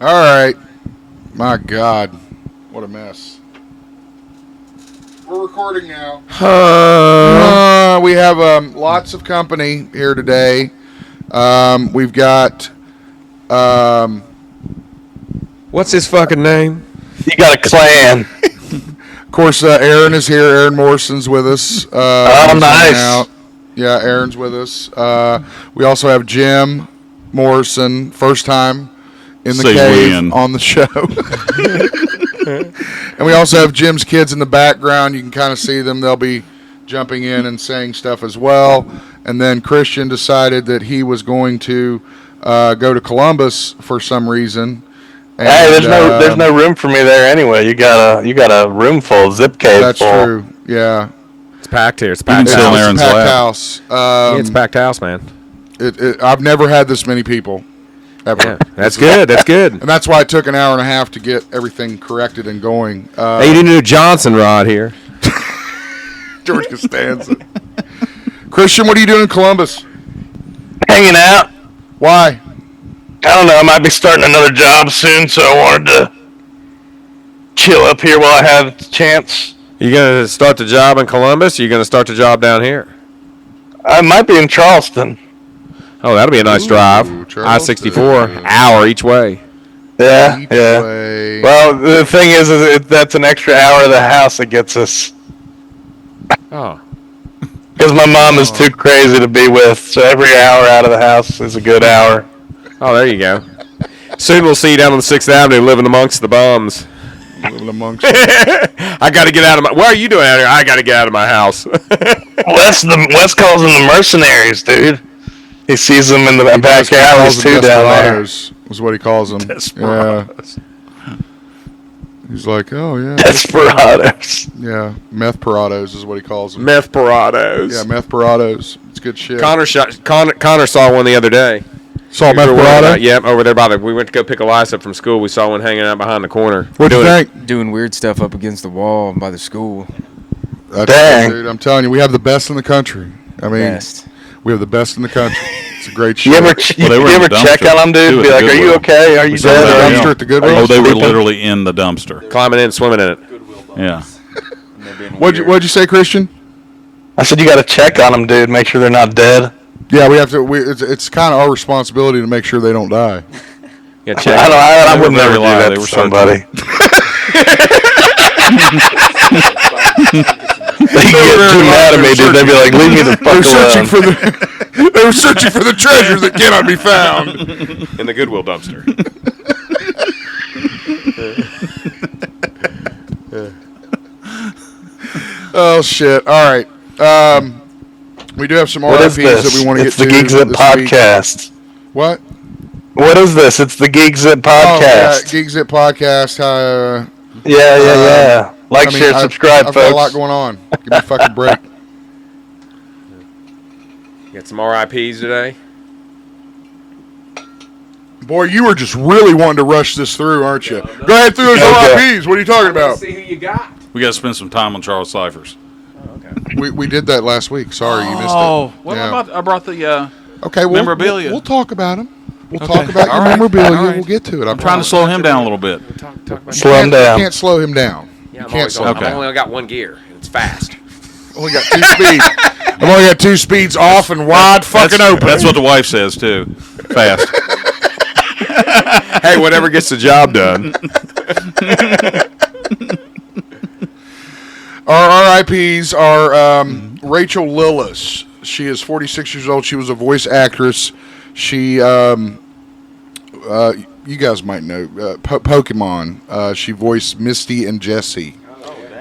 All right. My God. What a mess. We're recording now. We have lots of company here today. We've got... what's his fucking name? You got a clan. Of course, Aaron is here. Aaron Morrison's with us. Oh, nice. Yeah, Aaron's with us. We also have Jim Morrison, first time in the cave on the show. And we also have Jim's kids in the background. You can kind of see them. They'll be jumping in and saying stuff as well. And then Christian decided that he was going to go to Columbus for some reason. And, hey, there's no room for me there anyway. You got a room full, zip cave. That's full. true. Yeah, it's packed here. It's packed. It's a packed house. It's a packed house, man. I've never had this many people. Ever. Yeah, that's good. That's good. And that's why it took an hour and a half to get everything corrected and going. Hey, you need a new Johnson rod here. George Costanza. Christian, what are you doing in Columbus? Hanging out. Why? I don't know. I might be starting another job soon, so I wanted to chill up here while I have the chance. You going to start the job in Columbus, or you going to start the job down here? I might be in Charleston. Oh, that'll be a nice drive. I-64, hour each way. Yeah, Each yeah. way. Well, the thing is that's an extra hour of the house that gets us. Oh. Because my mom is too crazy to be with, so every hour out of the house is a good hour. Oh, there you go. Soon we'll see you down on the 6th Avenue living amongst the bums. Living amongst I got to get out of my... What are you doing out here? I got to get out of my house. Wes calls them the mercenaries, dude. He sees them in the back alleys too down there. Is what he calls them. Desperados. Yeah. He's like, oh yeah. Desperados. Yeah, meth-parados is what he calls them. Meth-parados. Yeah, meth-parados. It's good shit. Connor saw one the other day. Saw meth-parado? Yep, over there by the... We went to go pick Elias up from school. We saw one hanging out behind the corner. What'd you think? Doing weird stuff up against the wall by the school. Dang. Dude, I'm telling you, we have the best in the country. I mean... Best. We have the best in the country. It's a great show. You ever check on them, dude? Be like, are you okay? Are you dead? Dumpster at the Goodwill? Oh, they were literally in the dumpster. Climbing in, swimming in it. Yeah. What'd you say, Christian? I said you got to check on them, dude. Make sure they're not dead. Yeah, we have to. It's kind of our responsibility to make sure they don't die. Yeah, check. I would never do that to somebody. They get too mad at me, dude. They'd be like, leave me the fuck alone. They were searching for the treasure that cannot be found. In the Goodwill dumpster. Oh, shit. All right. We do have some RIPs that we want to get to. It's the GeekZip podcast. What? What is this? It's the GeekZip podcast. Oh, yeah, GeekZip podcast. Yeah. Like, share, subscribe, I've folks. got a lot going on. Give me a fucking break. Got some RIPs today. Boy, you were just really wanting to rush this through, aren't you? Go ahead through those RIPs. What are you talking about? See who you got. We got to spend some time on Charles Cyphers. We did that last week. Sorry, you missed it. Oh, well, I brought the memorabilia. We'll talk about him. We'll Okay. talk about All your right. memorabilia. All right. We'll get to it. I'm trying to slow him down a little bit. Slow him down. You can't slow him down. Yeah, Can't I've only got one gear, and it's fast. Only got 2 speeds. I've only got 2 speeds off and wide fucking open. That's what the wife says, too. Fast. Hey, whatever gets the job done. Our RIPs are Rachel Lillis. She is 46 years old. She was a voice actress. She, you guys might know, Pokemon. She voiced Misty and Jessie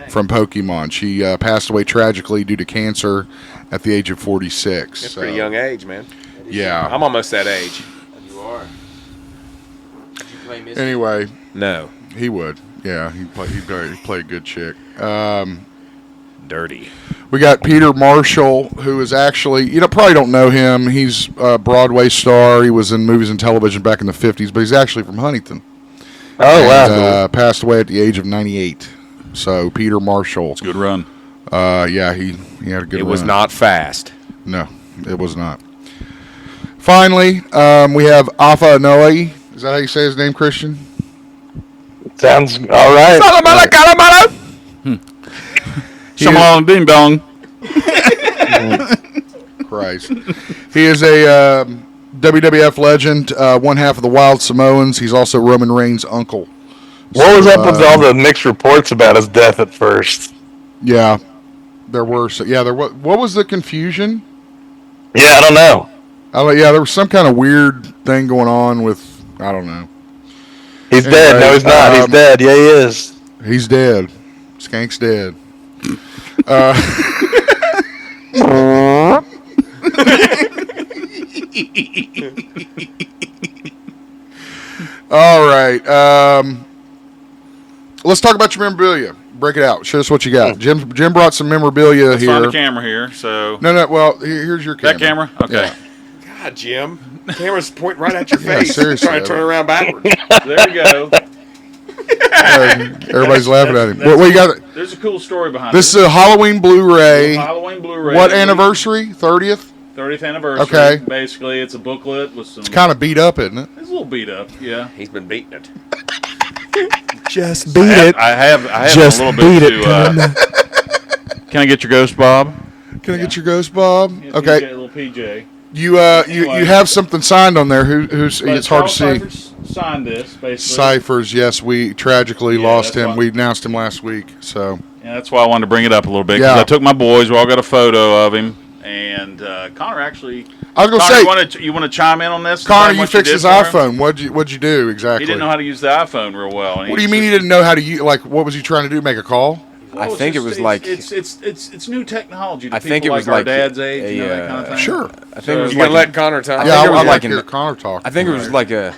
from Pokemon. She passed away tragically due to cancer at the age of 46. It's a pretty young age, man. Yeah. I'm almost that age. You are. Anyway, No. he would. Yeah, he played good chick. Dirty. We got Peter Marshall, who is actually, probably don't know him. He's a Broadway star. He was in movies and television back in the 50s, but he's actually from Huntington. Oh, wow. And, passed away at the age of 98. So, Peter Marshall. Good run. Yeah, he had a good run. It was not fast. No, it was not. Finally, we have Afa Anoa'i. Is that how you say his name, Christian? Sounds all right. Shalom, ding dong. Christ. He is a WWF legend, one half of the Wild Samoans. He's also Roman Reigns' uncle. What was up with all the mixed reports about his death at first? Yeah, there were. What was the confusion? Yeah, I don't know. Yeah, there was some kind of weird thing going on with, I don't know. He's dead. No, he's not. He's dead. Yeah, he is. He's dead. Skank's dead. All right. Let's talk about your memorabilia. Break it out. Show us what you got. Jim brought some memorabilia Let's here. find the camera here. So No. Well, here's your camera. that camera. Okay. Yeah. God, Jim. The camera's pointing right at your face. seriously. Trying to turn around backwards. There you go. Everybody's laughing at him. What you got? There's a cool story behind This is a Halloween Blu-ray. Halloween Blu-ray. What anniversary? 30th? 30th anniversary. Okay. Basically, it's a booklet with some. It's kind of beat up, isn't it? It's a little beat up. Yeah. He's been beating it. Just beat it. I have Just a little beat bit it. to. Can I get your ghost, Bob? Can I get your ghost, Bob? Yeah, Okay. PJ, little PJ. You have something signed on there. Who's? But It's hard to Charles see. Cyphers signed this, basically. Cyphers, yes, we tragically Yeah, lost that's him. why- We announced him last week, so Yeah, that's why I wanted to bring it up a little bit. Because Yeah. I took my boys. We all got a photo of him. And Connor actually. I was gonna Connor, say, you want to chime in on this? Connor, Tell him you what fixed did his for him? iPhone. What'd you do exactly? He didn't know how to use the iPhone real well. What do you mean he didn't know how to use? Like, what was he trying to do? Make a call? I think it was like it's new technology. To I think people it was our like dad's age, a, that kind of thing. Sure. I think it was You like gonna let Connor talk? Yeah, think it was I like like to an- hear Connor talk. I think it was like a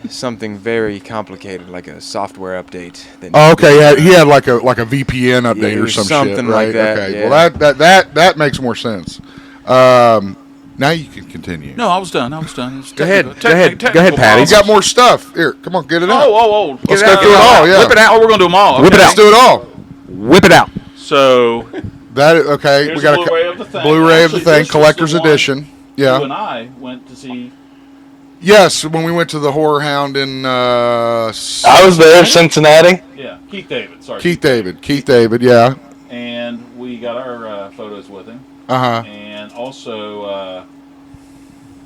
something very complicated, like a software update. that Oh, okay. He had like a VPN update Yeah, it or was some something shit, like right? that, Okay. yeah. Well, that makes more sense. Now you can continue. No, I was done. It's Go ahead. technical- Go ahead, technical Patty. You problems. got more stuff. Here, come on, get it out. Oh! Let's Get go out, through it all. Yeah. Whip it out. Oh, we're gonna do them all. Whip it Okay. Let's do it all. Whip it out. So Okay. here's We got a Blu-ray of the thing. Blu-ray of the Actually, thing, this was collector's the one edition. You Yeah. and I went to see. Yes, when we went to the Horror Hound in I was there, Cincinnati. Yeah, Keith David. Sorry, Keith David. Yeah. And we got our photos with him. And also,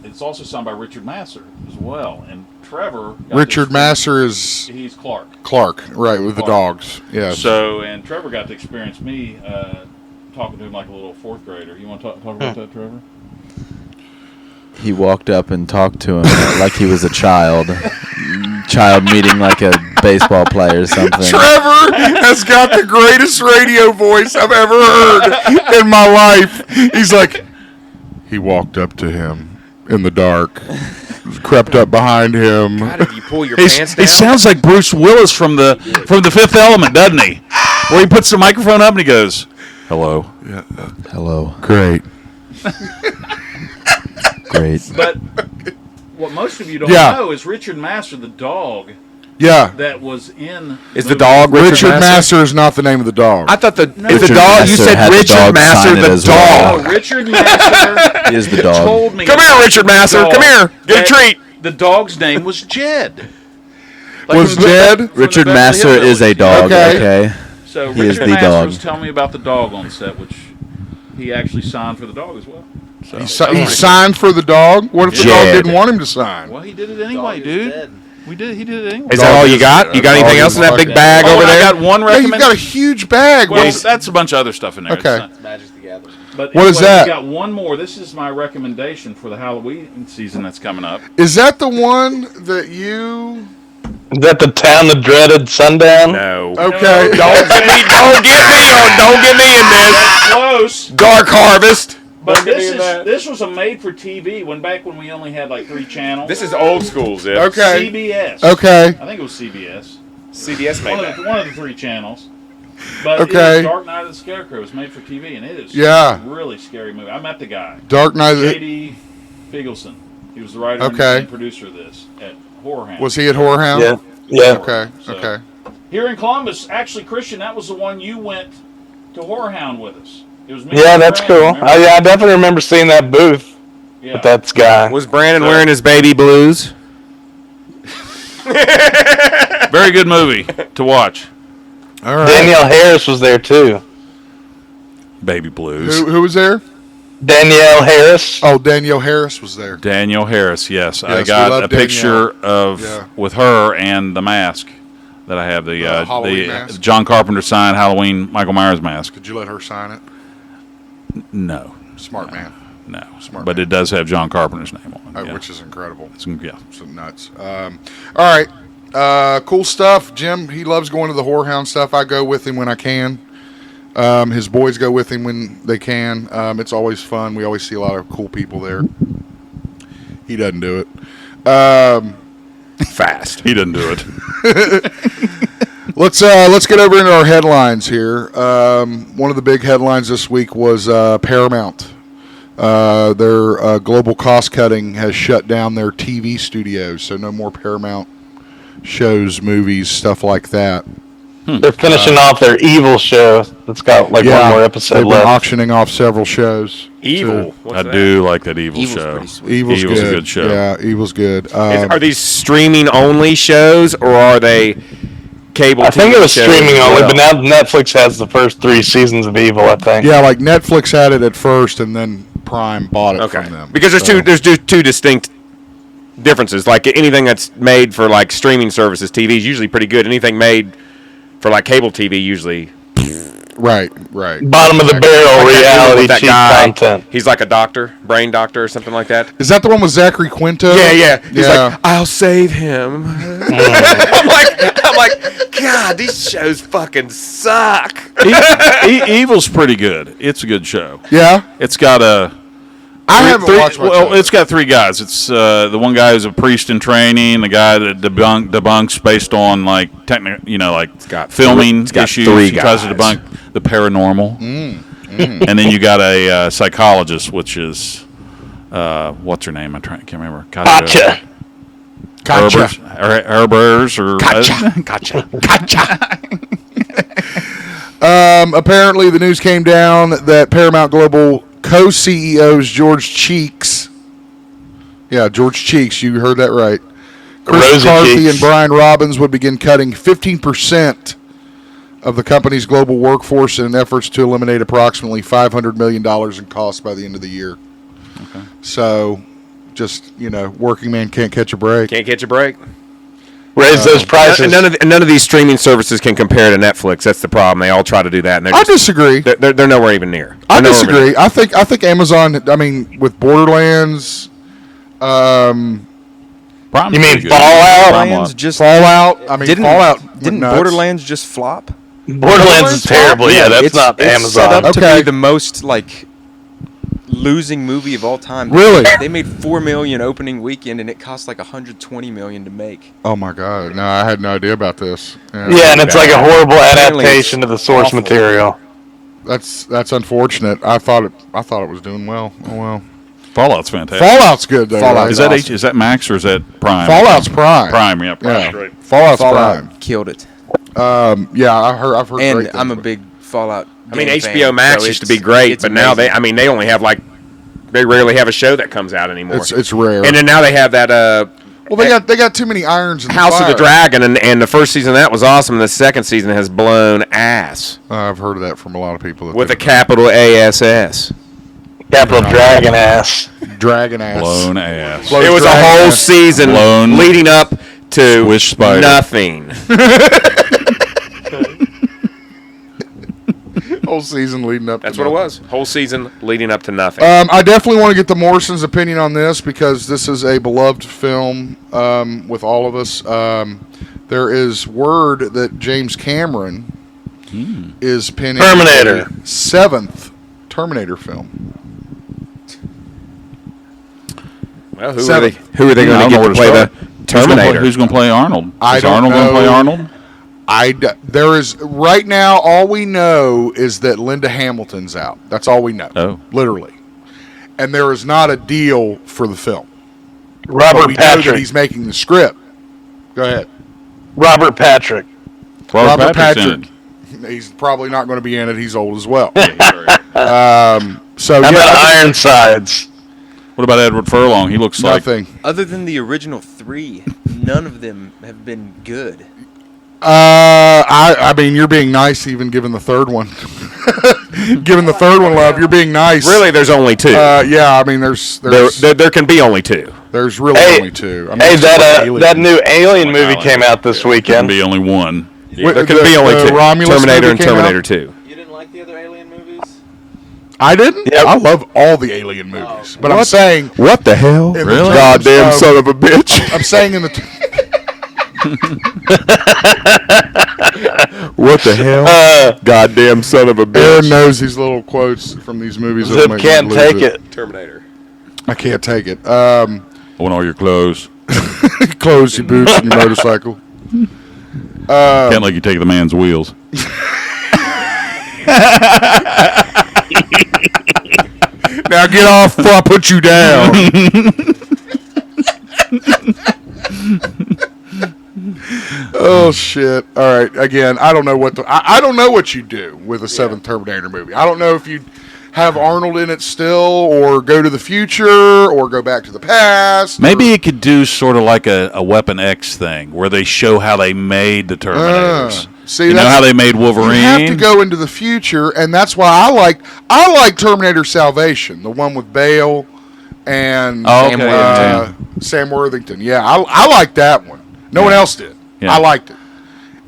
it's also signed by Richard Masser as well. And Trevor. got Richard to Masser is He's Clark. right, with the Clark. dogs. Yes. So, and Trevor got to experience me talking to him like a little fourth grader. You want to talk about that, Trevor? He walked up and talked to him like he was a child meeting like a baseball player or something. Trevor has got the greatest radio voice I've ever heard in my life. He's like, he walked up to him in the dark, crept up behind him. God, did you pull your pants down? It sounds like Bruce Willis from the Fifth Element, doesn't he? Where he puts the microphone up and he goes, "Hello." Yeah, Hello. great. Great. But what most of you don't Yeah. know is Richard Masser, the dog Yeah. that was in. Is the dog Richard Masser is not the name of the dog. I thought is the Richard dog? You Masser said had the Richard dog Masser, sign it the as well. dog. No, Richard Masser He is the dog. told me. Come here, about Richard the Masser. dog Come here. Get a that treat. The dog's name was Jed. Was from the- Jed? from the Richard Beverly Masser is a Hillbillies. dog, Okay. okay? So He is Richard the Masser dog. was telling me about the dog on set, which he actually signed for the dog as well. So, He signed for the dog? What if the dog Jed. didn't want him to sign? well, he did it anyway, dude. He did it anyway. Is that all you got? You got Dog anything is else in that big fucking- bag Oh, over and I there? got one Yeah, you've recommendation. got a huge bag. Well, What is- that's a bunch of other stuff in there. Okay. It's not- But What is anyway, that? We got one more. This is my recommendation for the Halloween season that's coming up. Is that the one that you... Is that the town that dreaded sundown? No. Okay. Don't get me in this. Close. Dark Harvest. But this was a made-for-TV when we only had like 3 channels. This is old school, Zip. Okay. CBS. Okay. I think it was CBS. CBS made that. One of the 3 channels. But Okay. it was Dark Knight of the Scarecrow. It was made for TV, and it is Yeah. a really scary movie. I met the guy. Dark Knight. J.D. Figleson. He was the writer Okay. and producer of this at Horror Hound. Was he at Horror Hound? Yeah. Yeah. Okay. So- Okay. Here in Columbus, actually, Christian, that was the one you went to Horror Hound with us. It was me Yeah, and that's Brandon, cool. remember? I definitely remember seeing that booth Yeah. with that guy. Was Brandon wearing his baby blues? Very good movie to watch. All right. Danielle Harris was there too. Baby Blues. Who was there? Danielle Harris. Oh, Danielle Harris was there. Danielle Harris, yes. I Yes, we got love a picture of Yeah. with her and the mask that I have, the Halloween mask? John Carpenter signed Halloween Michael Myers mask. Did you let her sign it? No, Smart man. no. Smart But man. it does have John Carpenter's name on it. Yeah. Which is incredible. Yeah. So nuts. All right. Cool stuff. Jim, he loves going to the Horror Hound stuff. I go with him when I can. His boys go with him when they can. It's always fun. We always see a lot of cool people there. He doesn't do it. Fast. He didn't do it. Let's get over into our headlines here. One of the big headlines this week was Paramount. Their global cost cutting has shut down their TV studios, so no more Paramount shows, movies, stuff like that. They're finishing off their Evil show. That's got like one more episode they've been left. auctioning off several shows. Evil. too. What's I that? do like that Evil Evil's show. pretty sweet. Evil's Evil's good. a good show. Yeah, Evil's good. Are these streaming only shows or are they cable? I think TV it was shows streaming as only, well? but now Netflix has the first 3 seasons of Evil, I think. Yeah, like Netflix had it at first, and then Prime bought it Okay. from them. Because there's two distinct differences. Like anything that's made for like streaming services, TV is usually pretty good. Anything made for like cable TV usually. Right. Bottom of the barrel Like that movie reality with that cheap guy, content. He's like a doctor, brain doctor or something like that. Is that the one with Zachary Quinto? Yeah. He's Yeah. like, I'll save him. I'm like, God, these shows fucking suck. Evil's pretty good. It's a good show. Yeah. It's got a. I haven't watched much of it. It's got 3 guys. It's the one guy who's a priest in training, the guy that debunks based on like got filming it's got issues. 3 He tries to guys. debunk the paranormal. And then you got a psychologist, which is what's her name? I can't remember. Gotcha. Herbers or Gotcha. Apparently, the news came down that Paramount Global co-CEOs George Cheeks. Yeah, George Cheeks. You heard that right. Chris Rosie McCarthy Cheeks. and Brian Robbins would begin cutting 15% of the company's global workforce in efforts to eliminate approximately $500 million in costs by the end of the year. Okay. So, just, working man can't catch a break. Can't catch a break. Raise those prices. And none of these streaming services can compare to Netflix. That's the problem. They all try to do that, and I disagree. they're nowhere even near. I They're nowhere even disagree. I think Amazon. I mean, with Borderlands, Prime's You mean pretty good. Fallout? Borderlands just Fallout. I mean, Fallout. went Didn't nuts. Borderlands just flop? Borderlands is terrible. Yeah, that's it's, not it's Amazon. set up to Okay. be the most losing movie of all time. Really? They made $4 million opening weekend, and it cost like $120 million to make. Oh my God! No, I had no idea about this. Yeah, and it's like a horrible Apparently adaptation of the source awful. material. That's unfortunate. I thought it was doing well. Oh well. Fallout's fantastic. Fallout's good though. Fallout right? Is that is that Max or is that Prime? Fallout's Prime. Prime. Yeah, Prime. Yeah. Right. Fallout's Fallout Prime. killed it. Yeah, I've heard. Great And things I'm a about it. big Fallout. I mean, game HBO fan, Max so used to be great, it's but now amazing. they only have they rarely have a show that comes out anymore. It's rare. And then now they have that well, they got too many irons in House the of the fire. Dragon, and the first season of that was awesome, and the second season has blown ass I've heard of that from a lot of people. with a capital ASS. Capital Dragon ass. dragon ass. Blown ass. Blown It was a dragon whole ass. season Blown leading up to Swish spider. nothing. Whole season leading up. That's to what it nothing. was. Whole season leading up to nothing. I definitely want to get the Morrison's opinion on this because this is a beloved film with all of us. There is word that James Cameron is penning Terminator. a 7th Terminator film. Well, who Seven. are they going to get to play the Terminator? Who's going to play Arnold? I Is don't Arnold going to play know. Arnold? There is right now. All we know is that Linda Hamilton's out. That's all we know. Oh. Literally, and there is not a deal for the film. Robert But we know that Patrick. he's making the script. Go ahead. Robert Patrick. Robert Patrick's in Patrick. He's probably not going to be in it. He's old as well. it. So How about Ironsides? What about Edward Furlong? He looks like nothing. Other than the original 3, none of them have been good. I mean, you're being nice, even given the third one. Given the third one, love, you're being nice. Really, there's only 2. Yeah, I mean, there's There can be only 2. there's really Hey, only 2. I mean, Hey, it's just like Alien. that new Alien movie Alien. came out this can weekend. be only one. There can be only 2. Romulus Terminator and movie came Terminator out? 2. You didn't like the other Alien movies? I didn't. Yep. I love all the Alien movies, but I'm saying What the hell? in the Really? terms Goddamn of- son of a bitch. I'm saying in the. What the hell? Goddamn son of a Aaron bitch. knows these little quotes from these movies. that'll Zip make me can't lose take it. Terminator. I can't take it. I want all your clothes. Clothes, your boots, and your motorcycle. Can't let you take the man's wheels. Now get off before I put you down. Oh shit! All right, again, I don't know what I don't know what you do with a seventh Terminator movie. I don't know if you have Arnold in it still, or go to the future, or go back to the past. Maybe it could do sort of like a Weapon X thing, where they show how they made the Terminators. See, you know that's- how they made Wolverine? You have to go into the future, and that's why I like Terminator Salvation, the one with Bale and Oh, okay. Sam Worthington. Yeah, I like that one. No one else did. Yeah. I liked it,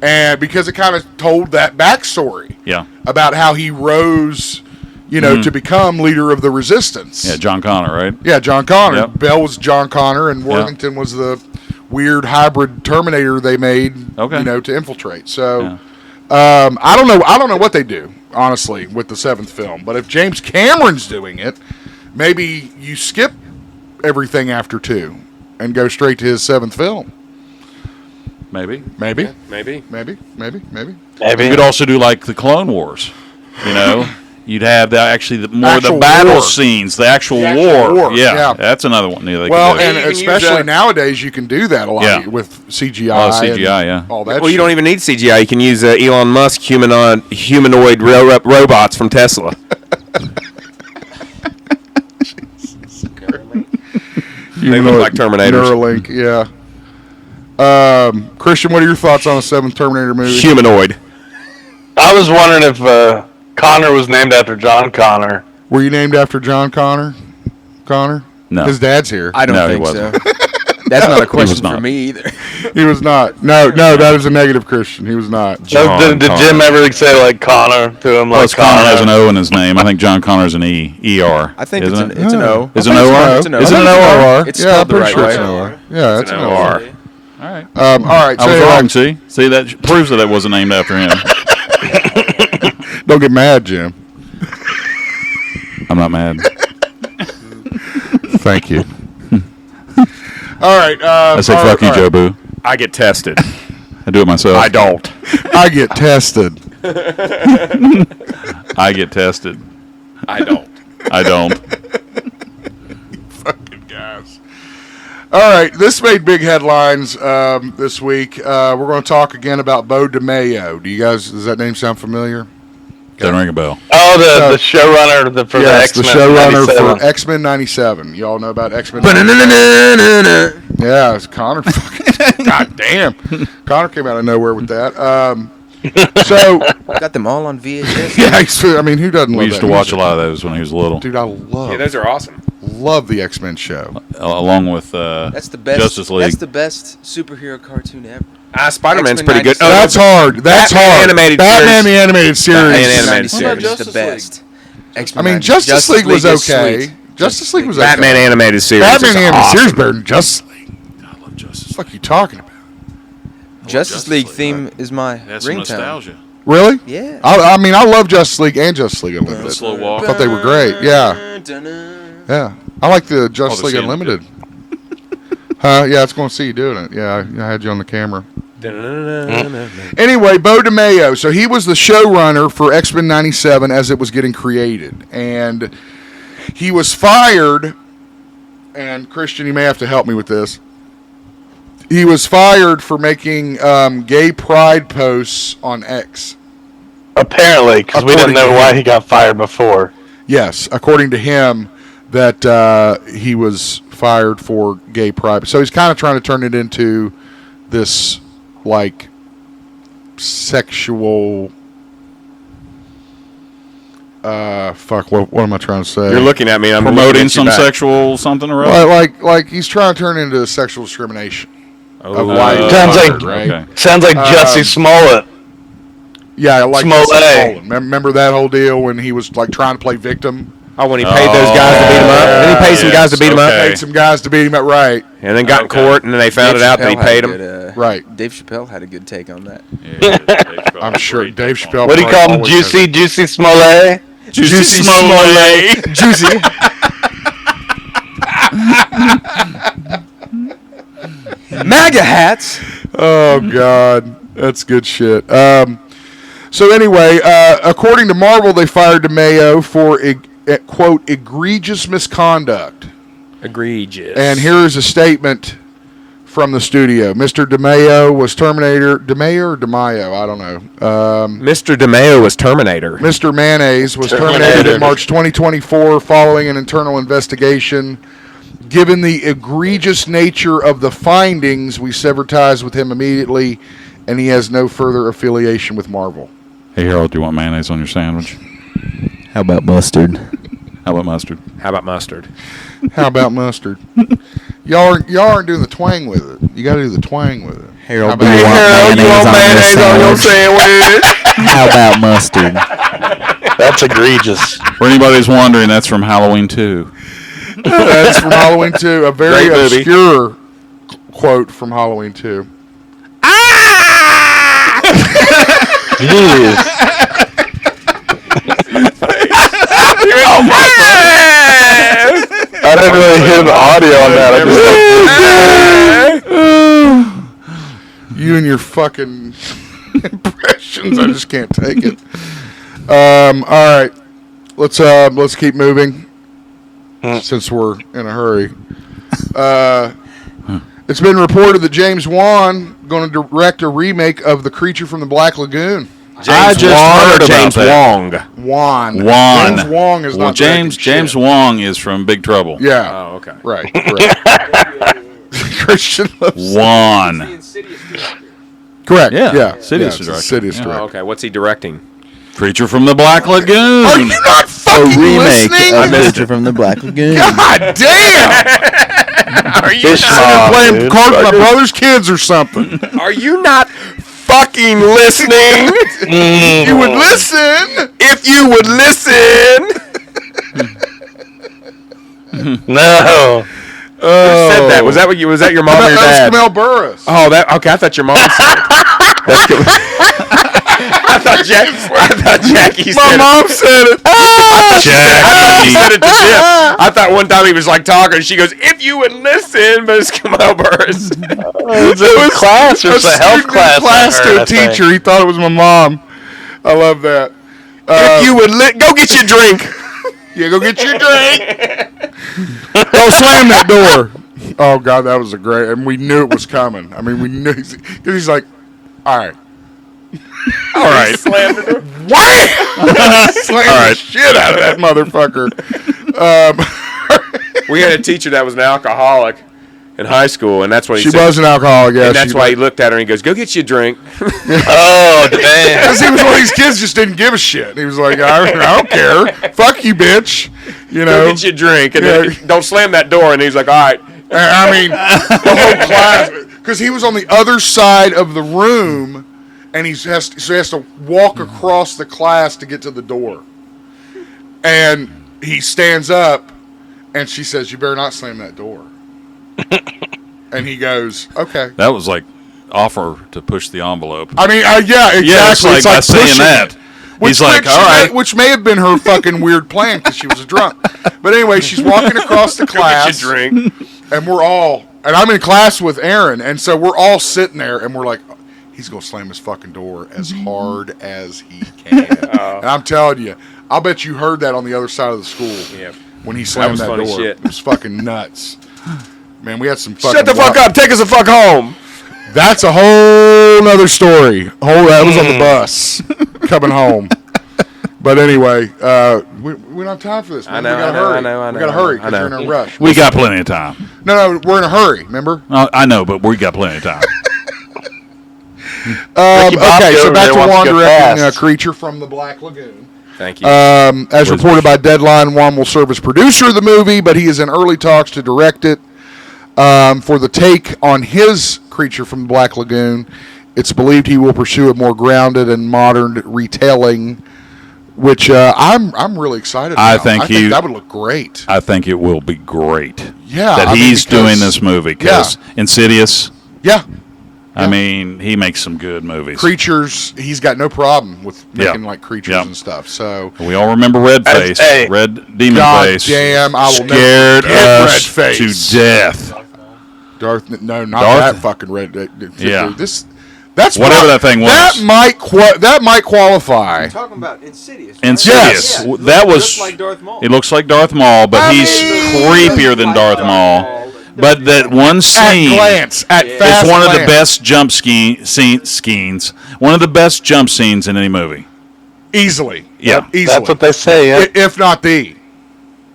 and because it kind of told that backstory Yeah. about how he rose, to become leader of the Resistance. Yeah, John Connor, right? Yeah, John Connor. Yep. Bell was John Connor, and Worthington was the weird hybrid Terminator they made, Okay. to infiltrate. So, I don't know. I don't know what they do, honestly, with the seventh film. But if James Cameron's doing it, maybe you skip everything after 2 and go straight to his 7th film. Maybe. Maybe. Maybe. Maybe. You could also do like the Clone Wars. You'd have more of the Actual battle war. scenes, the actual actual war, Yeah, yeah. that's another one. They Well, could do. and You can use, especially nowadays, you can do that a lot Yeah. with CGI. A lot of CGI, yeah. All that. Well, you shit. don't even need CGI. You can use Elon Musk humanoid robots from Tesla. They look like Terminators. Neuralink, yeah. Christian, what are your thoughts on a 7th Terminator movie? Humanoid. I was wondering if Connor was named after John Connor. Were you named after John Connor? Connor? No. His dad's here. I don't No, he think so. wasn't. That's not a was question not. for me either. He was not. No, that is a negative, Christian. He was not. Did Jim ever say like Connor to him? Plus, Like Connor has an O in his name. I think John Connor's an ER. I think isn't it's an O. Is it an OR? It's an O. Is it an OR? It's Yeah, I'm spelled the pretty right sure way. it's an OR. Yeah, that's an OR. All right. All right. I So was anyway, wrong. See, that proves that it wasn't named after him. don't get mad, Jim. I'm not mad. Thank you. All right. I say fuck you, Joe Boo. I get tested. I do it myself. I don't. I get tested. I get tested. I don't. I don't. Fucking guys. All right. This made big headlines this week. We're going to talk again about Bo DeMayo. Does that name sound familiar? Doesn't ring a bell. Oh, the showrunner for the Yes, X-Men. the showrunner 97. for X-Men 97. You all know about X-Men 97? Yeah, it's Connor. God damn. Connor came out of nowhere with that. So, Got them all on VHS. yeah, who doesn't We love used that to watch a music? lot of those when he was little, Dude, I love, Yeah, those are awesome. love the X-Men show. along with That's the best. Justice League. That's the best superhero cartoon ever. Spider-Man's X-Men pretty good. 97. That's hard. That's Batman hard. animated Batman series. the animated series. Batman animated X-Men series. 97 is Justice the best. I mean, Justice League was is okay. sweet. Justice League was okay. Batman animated series. Batman is the animated awesome. series better than Justice League. I love Justice. What the fuck are you talking about? Justice League theme is my That's some ringtone. nostalgia. Really? Yeah. I love Justice League and Justice League Unlimited. The slow walk. I thought they were great. Yeah. Yeah. I like the Justice the League scene- Unlimited Huh? Yeah, it's going to see you doing it. Yeah, I had you on the camera. Anyway, Bo DeMayo. So he was the showrunner for X-Men 97 as it was getting created. And he was fired, and Christian, you may have to help me with this. He was fired for making gay pride posts on X. Apparently, because we didn't know why he got fired before. Yes, according to him, that he was fired for gay pride. So he's kind of trying to turn it into this, like, sexual... what am I trying to say? You're looking at me. I'm Promoting some sexual something or other. Like he's trying to turn it into sexual discrimination. Oh, white sounds like right? Okay. Sounds like Jussie Smollett. Yeah, like Smollett. Remember that whole deal when he was like trying to play victim? Oh, when he paid those guys to beat him up. Then he paid some guys to beat him up. Okay. Paid some guys to beat him up, right? And then got in court, and then they found it out that he paid him. Right. Dave Chappelle had a good take on that. I'm sure Dave Chappelle. What do you call him? Juicy Smollett? Juicy Smollett. Juicy. MAGA hats. Oh God, that's good shit. So anyway, according to Marvel, they fired DeMayo for quote egregious misconduct. Egregious. And here is a statement from the studio. Mr. DeMayo was Terminator. DeMayo or DeMayo? I don't know. Mr. DeMayo was Terminator. Mr. Mayonnaise was terminated in March 2024 following an internal investigation. Given the egregious nature of the findings, we severed ties with him immediately, and he has no further affiliation with Marvel. Hey, Harold, do you want mayonnaise on your sandwich? How about mustard? How about mustard? How about mustard? How about mustard? Y'all aren't doing the twang with it. You got to do the twang with it. Harold, do you want mayonnaise on your sandwich? How about mustard? That's egregious. For anybody who's wondering, that's from Halloween 2. That's from Halloween 2. A very Great movie. obscure quote from Halloween 2. Jeez. I didn't really hear the audio on that. You and your fucking impressions, I just can't take it. All right, let's keep moving since we're in a hurry. It's been reported that James Wan going to direct a remake of The Creature from the Black Lagoon. James Wong or James Wong? Wan. James Wong is not James Wong is from Big Trouble. Yeah. Oh, okay. Right. Christian loves Juan. Correct. Yeah. Sidious Sidious director. director. Sidious Yeah. director. Oh, okay. What's he directing? Creature from the Black Lagoon. Are you not A fucking remake listening? of Creature from the Black Lagoon. God damn! Are you Fish not, mom, Playing dude. cards with my brother's kids or something. are you not fucking listening? You would listen. If you would listen. No. Who said that? Was that your mom or your That dad? was Camille Burris. Oh, that okay. I thought your mom said it. That's good. I thought Jackie said My mom said it. He said it to Jim. I thought one time he was like talking, and she goes, "If you would listen," but it's Camille Burris. It was class. It was a health student in class. to a teacher. He thought it was my mom. I love that. If you would go get your drink. Yeah, go get your drink. Don't slam that door. Oh God, that was a great, and we knew it was coming. I mean, we knew because he's like, all right. All right. Slam the door. Wham! Slam the shit out of that motherfucker. We had a teacher that was an alcoholic in high school, and that's what he She said. was an alcoholic, yeah. And that's why he looked at her and he goes, "Go get you a drink." Oh, damn. Because he was one of these kids just didn't give a shit. He was like, I don't care. Fuck you, bitch. You know? Go get you a drink, and then don't slam that door. And he's like, "All right." I mean, the whole class. Because he was on the other side of the room, and he has to walk across the class to get to the door. And he stands up, and she says, "You better not slam that door." And he goes, "Okay." That was like offer to push the envelope. I mean, yeah, exactly. Yeah, it's like by saying pushing that. it. He's like, all right. Which may have been her fucking weird plan because she was a drunk. But anyway, she's walking across the class, Go get you a drink. and we're all And I'm in class with Aaron, and so we're all sitting there, and we're like, he's going to slam his fucking door as hard as he can. And I'm telling you, I'll bet you heard that on the other side of the school. Yeah. When he slammed that door. Shit. It was fucking nuts. Man, we had some fucking... Shut the fuck up. Take us the fuck home. That's a whole nother story. That was on the bus coming home. But anyway, we don't have time for this, man. I know, we gotta hurry. I know. We gotta hurry because you're in a rush. We got plenty of time. No, we're in a hurry, remember? I know, but we got plenty of time. Okay, so back to wants Juan to go directing fast. Creature from the Black Lagoon. Thank you. As reported by Deadline, Juan will serve as producer of the movie, but he is in early talks to direct it. For the take on his Creature from the Black Lagoon, it's believed he will pursue a more grounded and modern retelling, which I'm really excited about. I think that would look great. I think it will be great. Yeah, that he's doing this movie because Insidious. Yeah. I mean, he makes some good movies. Creatures, he's got no problem with making like creatures and stuff. So we all remember Redface, Red Demon God Face. damn, I will scared never us forget Redface to death. No, not Darth? that fucking red. Yeah. That's whatever that thing was. That might qualify. You're talking about Insidious. Right? Insidious. Yeah, That was. just like Darth Maul. It looks like Darth Maul, but he's creepier than Darth Maul. But that one scene, fast it's one of the glance. best jump scenes. One of the best jump scenes in any movie. Easily. Yeah. Easily. That's what they say, yeah. If not the.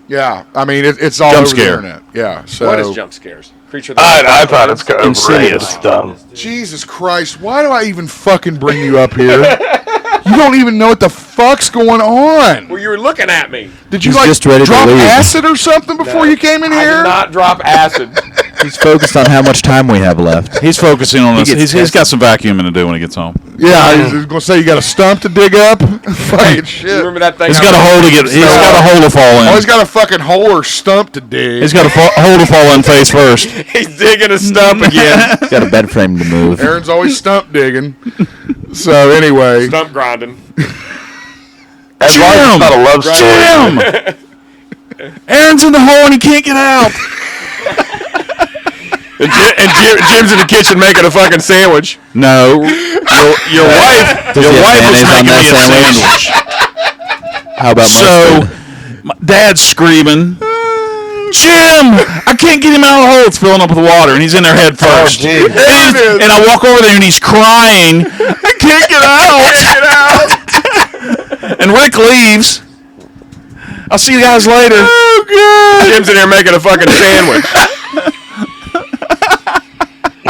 Yeah. I mean, it's all Jump over scare. the internet. Yeah. So What is jump scares? Creature. I thought it's overrated Insidious. stuff. Jesus Christ! Why do I even fucking bring you up here? You don't even know what the fuck's going on. Well, you were looking at me. Did you He's just ready to drop leave. acid or something before you came in I here? did not drop acid. He's focused on how much time we have left. He's focusing on this. gets He's got some vacuuming to do when he gets home. Yeah, I was going to say you got a stump to dig up. Fucking shit. You remember that thing? He's got a hole to get. He's got a hole to fall in. Oh, he's got a fucking hole or stump to dig. He's got a hole to fall in face first. He's digging a stump again. He's got a bed frame to move. Aaron's always stump digging. So anyway, Stump grinding. As long as it's not a love story. Jim! Aaron's in the hole and he can't get out. And Jim's in the kitchen making a fucking sandwich. No, your wife. Does Your he have wife was mayonnaise on making me a that sandwich. How about So, mustard? my dad's screaming, Jim! I can't get him out of the hole. It's filling up with water, and he's in there head first. geez. And I walk over there, and he's crying. I can't get out. And Rick leaves. I'll see you guys later. Oh, God. Jim's in there making a fucking sandwich.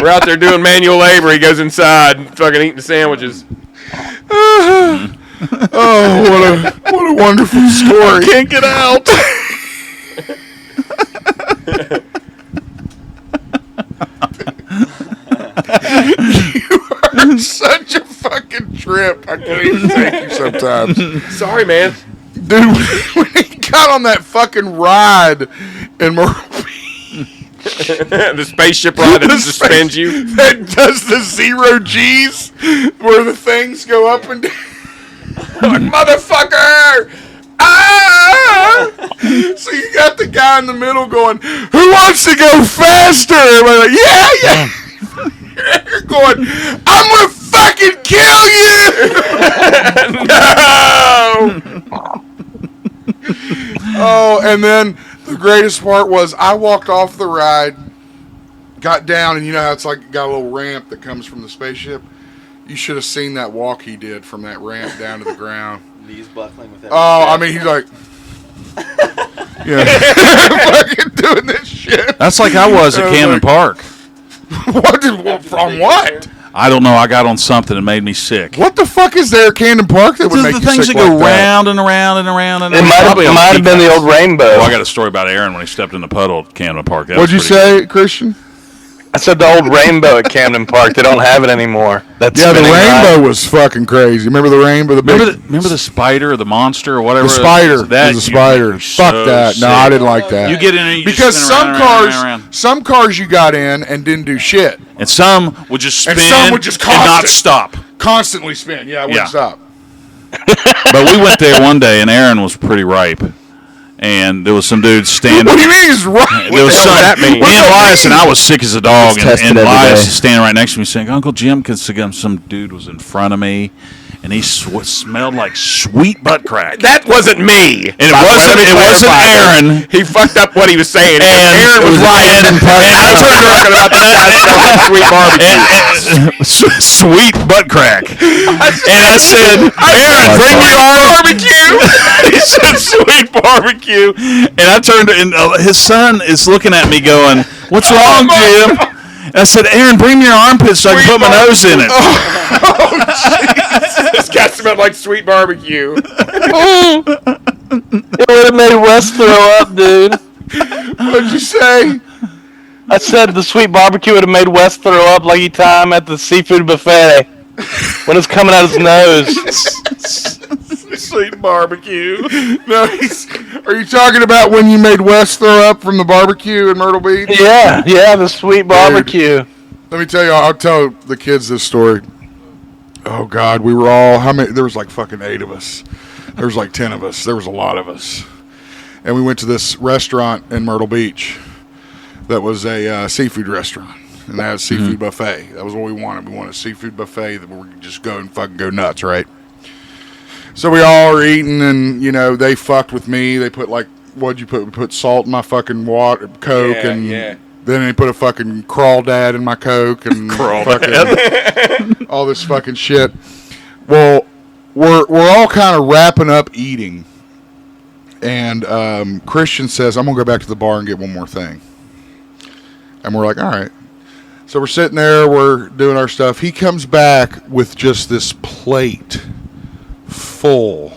We're out there doing manual labor. He goes inside and fucking eating the sandwiches. oh, what a wonderful story. Can't get out. You are such a fucking trip. I can't even take you sometimes. Sorry, man. Dude, when he got on that fucking ride in The spaceship ride that suspends you. that does the 0 G's where the things go up and down. Like, motherfucker! Ah! So you got the guy in the middle going, who wants to go faster? And we're like, yeah. You're going, I'm gonna fucking kill you! No! Oh, and then the greatest part was I walked off the ride, got down, and you know how it's like got a little ramp that comes from the spaceship? You should have seen that walk he did from that ramp down to the ground. Knees buckling with Oh, I mean, he's like, fucking doing this shit. That's like I was at Camden Park. From what? I don't know. I got on something that made me sick. What the fuck is there at Camden Park that would make the you things sick that go like that? round and around and around and It around. might Probably on have been the Peacock. old rainbow. Oh, I got a story about Aaron when he stepped in the puddle at Camden Park. That What'd you was pretty say, Christian? I said the old rainbow at Camden Park. They don't have it anymore. That's Yeah, the spinning rainbow ride. was fucking crazy. Remember the rainbow? Remember the spider or the monster or whatever? The spider. That It was a spider. you Fuck so that. No, sick. I didn't like that. You get in and you because just spin some around, cars, around, around. some cars you got in and didn't do shit. And some would just spin And some would just and not constant. stop. Constantly spin. Yeah, it wouldn't Yeah. stop. But we went there one day and Aaron was pretty ripe. and there was some dude standing. What do you mean he's right? There was some. that mean? Me and Elias and I was sick as a dog, It's tested and every Elias day. is standing right next to me saying, "Uncle Jim, because some dude was in front of me, and he smelled like sweet butt crack." That wasn't me. And it wasn't Aaron. He fucked up what he was saying. And Aaron was right. And I turned around about the guy smelled like sweet barbecue. Sweet butt crack. And I said, "Aaron, bring your arm." Barbecue. He said, "Sweet barbecue." And I turned, and his son is looking at me going, "What's wrong, Jim?" And I said, "Aaron, bring me your armpits so I can put my nose in it." This guy smelled like sweet barbecue. It would have made Wes throw up, dude. What'd you say? I said the sweet barbecue would have made Wes throw up like he time at the seafood buffet when it's coming out his nose. Sweet barbecue. No, are you talking about when you made Wes throw up from the barbecue in Myrtle Beach? Yeah, the sweet barbecue. Let me tell you, I'll tell the kids this story. Oh, God, we were all, how many? There was like fucking 8 of us. There was like 10 of us. There was a lot of us. And we went to this restaurant in Myrtle Beach that was a seafood restaurant. And they had a seafood buffet. That was what we wanted. We wanted a seafood buffet that we could just go and fucking go nuts, right? So we all are eating, and, you know, they fucked with me. They put, like, what'd you put? We put salt in my fucking water, Coke, and then they put a fucking crawdad in my Coke, and fucking all this fucking shit. Well, we're all kind of wrapping up eating, and Christian says, "I'm going to go back to the bar and get one more thing." And we're like, all right. So we're sitting there, we're doing our stuff. He comes back with just this plate full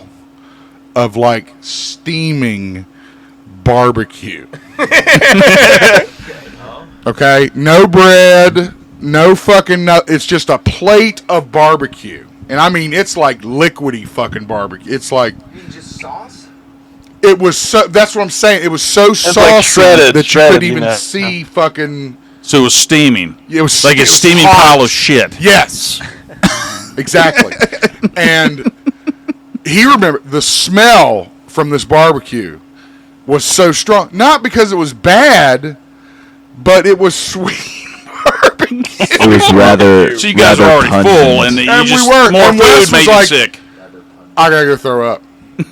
of like steaming barbecue. Okay, no bread, no fucking it's just a plate of barbecue. And I mean, it's like liquidy fucking barbecue. It's like, You mean just sauce? it was so, that's what I'm saying. It was so saucy like shredded, that you couldn't you even know. see fucking. So it was steaming. It was Like it a was steaming hot. pile of shit. Yes, exactly. And he remembered the smell from this barbecue was so strong. Not because it was bad, but it was sweet barbecue. It was rather. So you guys were already pungent. full, and you And we just were, more and Wes food made was you like- sick. I gotta go throw up.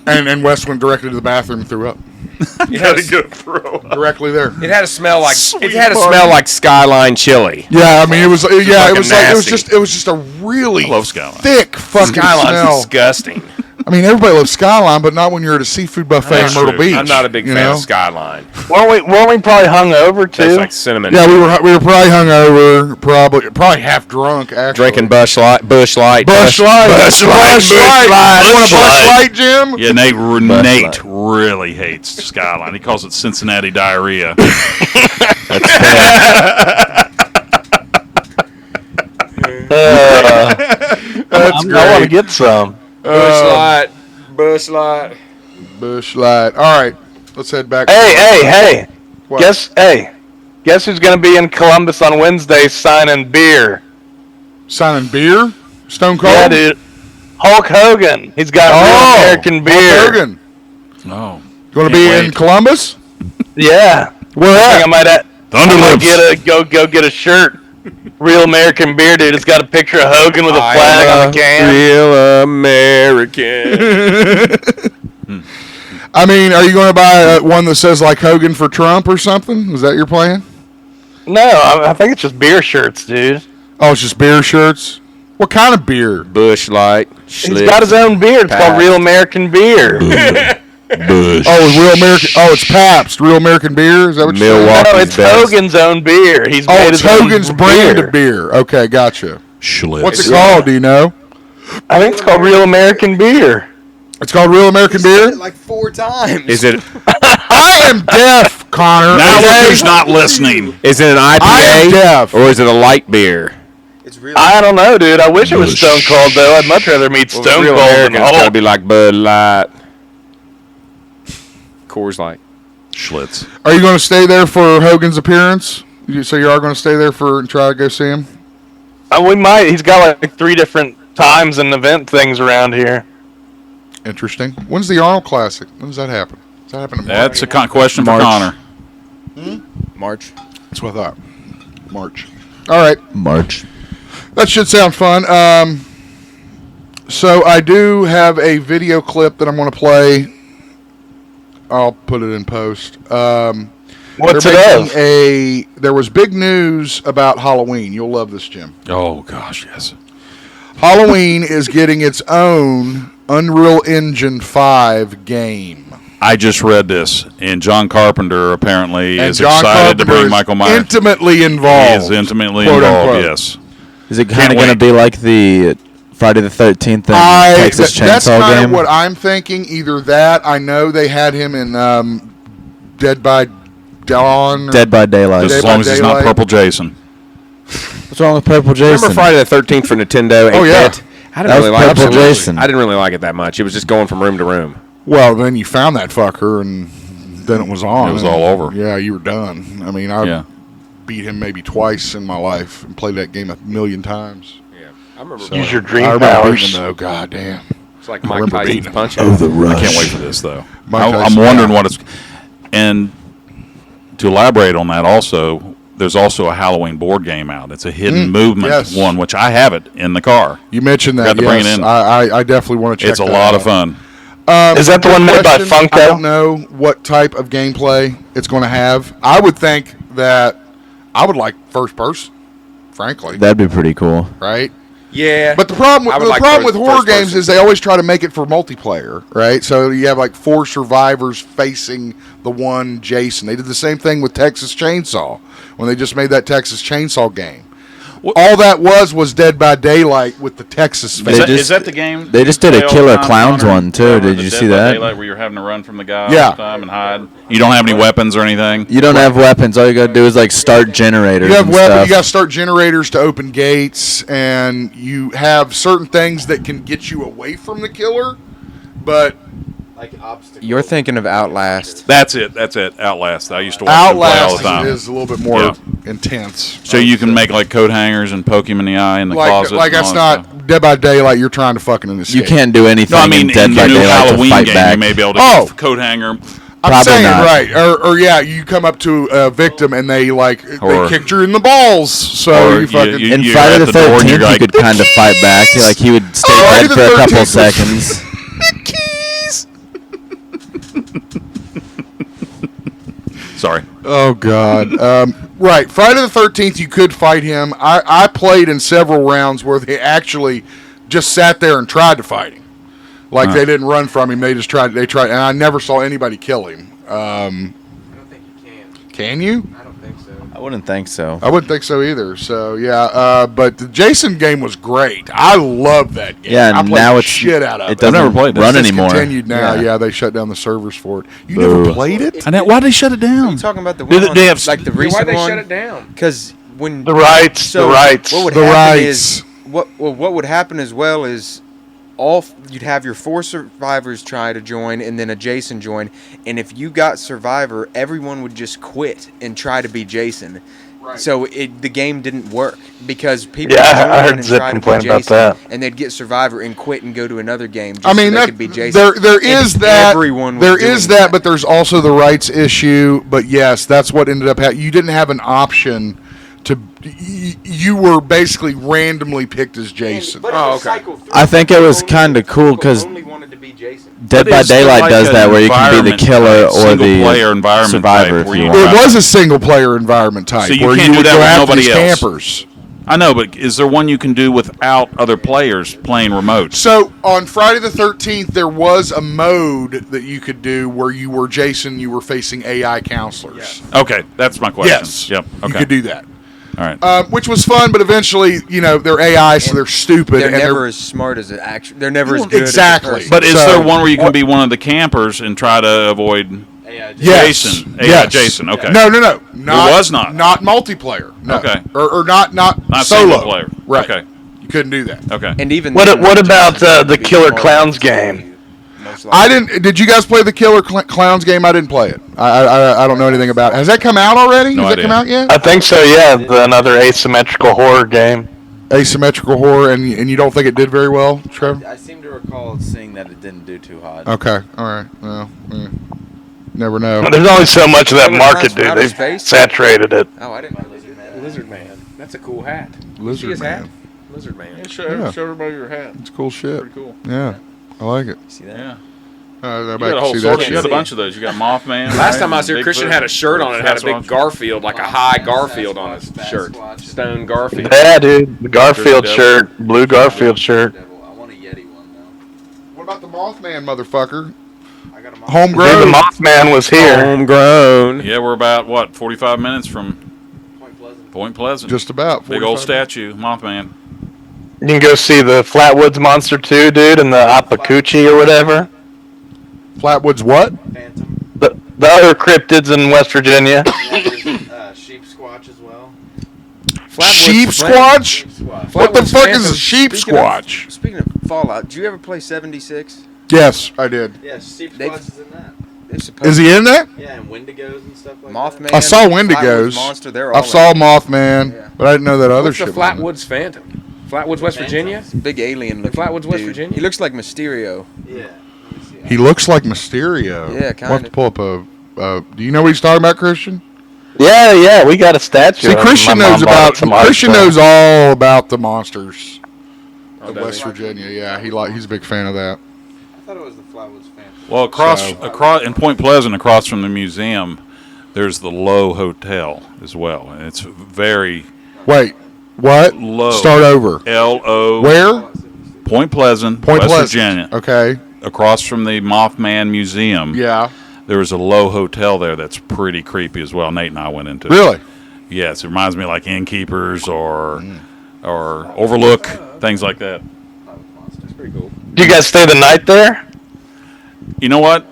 And Wes went directly to the bathroom and threw up. It had, a, Directly there. it had a smell like Sweet it had a barbecue. smell like Skyline chili. Yeah, I mean it was fucking it was nasty. just a really I love Skyline. thick fucking Skyline's smell. disgusting. I mean, everybody loves Skyline, but not when you're at a seafood buffet in That's Myrtle true. Beach. I'm not a big you fan know? of Skyline. Weren't we probably hungover too? Tastes like cinnamon. Yeah, we were probably hungover, probably half drunk. Actually, Drinking Bush Light. Bush Light. Bush Light. Bush Light. You want a Bush Light, Jim? Yeah, Nate Light. really hates Skyline. He calls it Cincinnati diarrhea. I want to get some. Bush Light. Bush Light. Bush Light. All right, let's head back. Hey! What? Guess who's gonna be in Columbus on Wednesday signing beer? Signing beer? Stone Cold? Yeah, dude. Hulk Hogan. He's got real American beer. Hulk Hogan. Oh. Going to Can't be in wait. Columbus? Yeah. Where I think I might Thunderlips. go get a shirt. Real American beer, dude. It's got a picture of Hogan with a flag on the can. Real American. I mean, are you going to buy one that says like Hogan for Trump or something? Is that your plan? No, I think it's just beer shirts, dude. Oh, it's just beer shirts? What kind of beer? Bush Light. He's got his own beer. It's called Real American Beer. Bush. Oh, Real American. Oh, it's Pabst. Real American beer. Is that what you're saying? Milwaukee. No, it's best. Hogan's own beer. He's Oh, made it's his own Hogan's brand of beer. Okay, gotcha. Schlitz. What's it called? Do you know? I think it's called Real American Beer. It's called Real American beer. Like 4 times. Is it? I am deaf, Connor. Now Okay? look who's not listening. Is it an I am IPA deaf. or is it a light beer? It's really. I don't know, dude. I wish it was Stone Cold, though. I'd much rather meet Well, Stone Real Cold than American. It's gotta Hulk. be like Bud Light. Coors Light. Schlitz. Are you going to stay there for Hogan's appearance? So you are going to stay there for and try to go see him? We might. He's got like 3 different times and event things around here. Interesting. When's the Arnold Classic? When does that happen? Does that happen in March? That's a question for March. Connor. March. That's what I thought. March. All right. March. That should sound fun. So I do have a video clip that I'm going to play. I'll put it in post. What's They're it making of? There was big news about Halloween. You'll love this, Jim. Oh gosh, yes. Halloween is getting its own Unreal Engine 5 game. I just read this, and John Carpenter apparently And is John excited to Carpenter bring is Michael Myers. intimately He involved. is intimately quote, involved. unquote. Yes. Is it kind Can't of going to wait. be like the Friday the 13th and Texas That's Chainsaw kind game? of what I'm thinking. Either that, I know they had him in Dead by Dawn. Dead by Daylight. Just as Day long by as he's not Daylight. Purple Jason. What's wrong with Purple Jason? Remember Friday the 13th for Nintendo 8-bit? Oh, yeah. I That didn't was really like it. Purple so much. Jason. I didn't really like it that much. It was just going from room to room. Well, then you found that fucker, and then it was on. It was all over. Yeah, you were done. I mean, I Yeah. beat him maybe twice in my life and played that game 1,000,000 times. Yeah, I remember. Use your I dream remember powers. beating him, though. God damn. It's like I Mike remember Tyson's beating him. punch. Oh, the rush. I can't wait for this though. Mike I'm Tyson, wondering yeah. what it's. And to elaborate on that, also, there's also a Halloween board game out. It's a hidden movement yes. one, which I have it in the car. You mentioned that. Got to bring it Yes. in. I definitely want to check It's a that lot out. of fun. Is that the one made by Question, I Funko? don't know what type of gameplay it's going to have. I would think that I would like first person, frankly, That'd be pretty cool. right? Yeah, But the problem I with would like with first horror games person. is they always try to make it for multiplayer, right? So you have like 4 survivors facing the one Jason. They did the same thing with Texas Chainsaw when they just made that Texas Chainsaw game. All that was Dead by Daylight with the Texas They Is that, just- is that the game? they just did a play all Killer the time, Clowns Connor? one, too. Remember Did the you Dead see by that? Daylight where you're having to run from the guy Yeah. all the time and hide. You don't have any weapons or anything. You don't have weapons. All you got to do is like start generators. You have and weapons. stuff. You got to start generators to open gates, and you have certain things that can get you away from the killer. But Like obstacles. You're thinking of Outlast. That's it. Outlast. I used to watch them play all Outlast the time. is a little bit more Yeah. intense. So you can make like coat hangers and poke him in the eye in the like closet. like and that's all that stuff. not Dead by Daylight. You're trying to fucking escape. You can't do anything No, I mean in Dead in by the new Daylight to Halloween fight game, back. you may be able to Oh! get coat hanger. I'm Probably saying not. right, or yeah, you come up to a victim and they Or- kicked you in the balls. So Or you fucking you- In you're Friday at the the door and 13th, you're you like, could kind of fight back. Like he would stay Friday dead the for a 13th couple was- seconds. Sorry. Oh God! Right, Friday the 13th. You could fight him. I played in several rounds where they actually just sat there and tried to fight him. Like they didn't run from him. They just tried. They tried, and I never saw anybody kill him. I don't think you can. Can you? I don't think so. I wouldn't think so. I wouldn't think so either. So yeah, but the Jason game was great. I love that game. Yeah, I and played now the it's shit out of it it. doesn't never played this. run It's anymore. discontinued now. Yeah. Yeah, they shut down the servers for it. You Boo. never played it? And why'd they shut it Are down? you talking about the Do one they- on, they have- like the Why recent they one? shut it down? Because when The rights. so the rights. what would The happen rights. is what would happen as well is you'd have your 4 survivors try to join and then a Jason join, and if you got survivor, everyone would just quit and try to be Jason. Right. So the game didn't work because people Yeah, would I join heard and Zip try to be complain about Jason, that. and they'd get survivor and quit and go to another game. Just I mean, so they that, could be Jason. there And is that. everyone was There doing is that, but there's also the rights issue. But yes, that's what ended up happening. You didn't have an option to. You were basically randomly picked as Jason. I think it was kinda cool 'cause only wanted to be Jason. Dead But by is there Daylight like does an that where you can be the environment killer type, or the single-player environment survivor type if where you you want. It was a single player environment type So you where can't you do would that go with after nobody these else. campers. I know, but is there one you can do without other players playing remote? So on Friday the 13th, there was a mode that you could do where you were Jason, you were facing AI counselors. Okay, that's my question. Yes. Yep. Okay. You could do that. All right. Which was fun, but eventually, they're AI, so they're stupid. They're and never as smart as it actually. They're never as good Exactly. as a person. But is So- there one where you can be one of the campers and try to avoid Yes. Jason? Yes. Jason. Okay. No. Not, was not. Not multiplayer. No. Okay. Or not Not solo. single player. Right. Okay. You couldn't do that. Okay. And even What then, what about Jason the would be Killer smarter Clowns than game? most likely. I didn't. Did you guys play the Killer Clowns game? I didn't play it. I don't know anything about it. Has that come out already? No Has that idea. come out yet? I think so. Yeah, another asymmetrical horror game. Asymmetrical horror, and you don't think it did very well, Trevor? I seem to recall seeing that it didn't do too hot. Okay. All right. Well. Never know. There's only so much of that Well, market, from dude. outer They've space? saturated it. Oh, I didn't know Lizard Man. Lizard Man. That's a cool hat. You see Lizard his hat? Man. Lizard Man. Yeah, Yeah. show everybody your hat. It's cool shit. Pretty cool. Yeah, I like it. See that? Yeah. Go You back got a whole to see sort that of, you got a shit. bunch of those. You got Mothman. Last right? time I was here, Bigfoot. Christian had a shirt on. It had a big Sasquatch. Garfield, like a high Garfield on his shirt. Sasquatch. Stone Garfield. Yeah, dude. The Garfield Devil. shirt, blue Garfield shirt. Devil. I want a Yeti one though. What about the Mothman, motherfucker? I got a Dude, the Homegrown. Mothman was here. Homegrown. Yeah, we're about, what, 45 minutes from Point Pleasant. Point Pleasant. Just about. Big old 45. statue, Mothman. You can go see the Flatwoods monster too, dude, and the Apacucci or whatever. Flatwoods what? Phantom. The other cryptids in West Virginia. Yeah, there's Sheep Squatch as well. Sheep Squatch? Sheep Squatch. What the Flatwoods fuck Phantom. is a sheep Speaking of- squatch? Speaking of Fallout, did you ever play 76? Yes, I did. Yeah, Sheep They've- Squatch is in that. They're supposed Is he in that? Yeah, and Wendigos and stuff like Mothman. I saw Flatwoods Wendigos. Monster, they're all I saw Mothman, Yeah. but I didn't know that other What's the shit. was in it. Flatwoods Phantom? Flatwoods, West Virginia? that. Big alien looking Flatwoods, West dude. Virginia? He looks like Mysterio. that. Yeah. Let me see. He looks like Mysterio. Yeah, We'll have kinda. to pull up a. Do you know what he's talking about, Christian? Yeah, we got a statue. See, of him. Christian My mom knows bought about. it some art Christian stuff. knows all about the monsters of does West he? Virginia. Yeah, he's a big fan of that. I thought it was the Flatwoods Phantom. Well, across So- in Point Pleasant, across from the museum, there's the Low Hotel as well, and it's very Wait, what? Low. Start over. L-O. Where? Point Pleasant, Point West Pleasant. Virginia. Okay. Across from the Mothman Museum, Yeah. there was a Low Hotel there that's pretty creepy as well. Nate and I went into it. Really? Yes, it reminds me of like Innkeepers or Overlook, things like that. That's pretty cool. Did you guys stay the night there? You know what?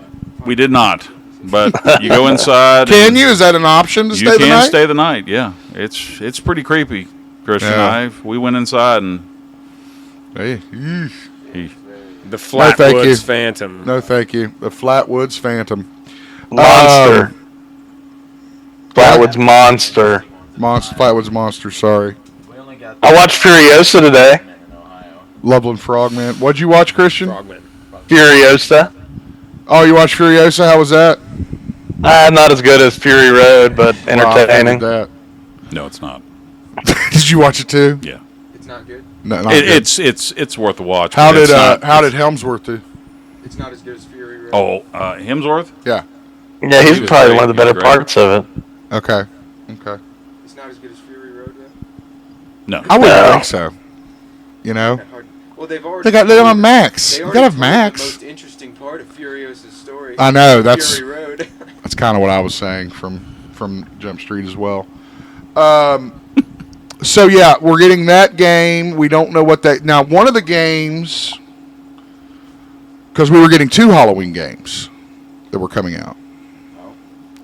We did not. But you go inside. Can and you? Is that an option to You stay can the night? stay the night. Yeah, it's pretty creepy. Christian Yeah. and I, we went inside and Hey, eesh. he, The thank you. Flatwoods Phantom. No, thank you. The Flatwoods Phantom. Monster. Flatwoods Monster. Flatwoods Monster, sorry. We only got I watched Furiosa today. in Ohio. Loveland Frogman. What'd you watch, Christian? Frogman. Furiosa. Oh, you watched Furiosa? How was that? Not as good as Fury Road, but Wow, I entertaining. hated no, it's not. that. Did you watch it too? Yeah, It's not good. No, not good. it's worth a watch. How but it's did not- how did Helmsworth do? It's not as good as Fury Road. Oh, Hemsworth? Yeah. Yeah, he's He was probably great. one of the He was better great. parts of it. Okay. Okay. It's not as good as Fury Road, though. No. I wouldn't No. think so. You know, Well, they've already. they got Max. They You already gotta have told Max. The most interesting part of Furiosa's story. I know that's Fury Road. that's kind of what I was saying from Jump Street as well. So yeah, we're getting that game. We don't know what that now. One of the games, because we were getting 2 Halloween games that were coming out.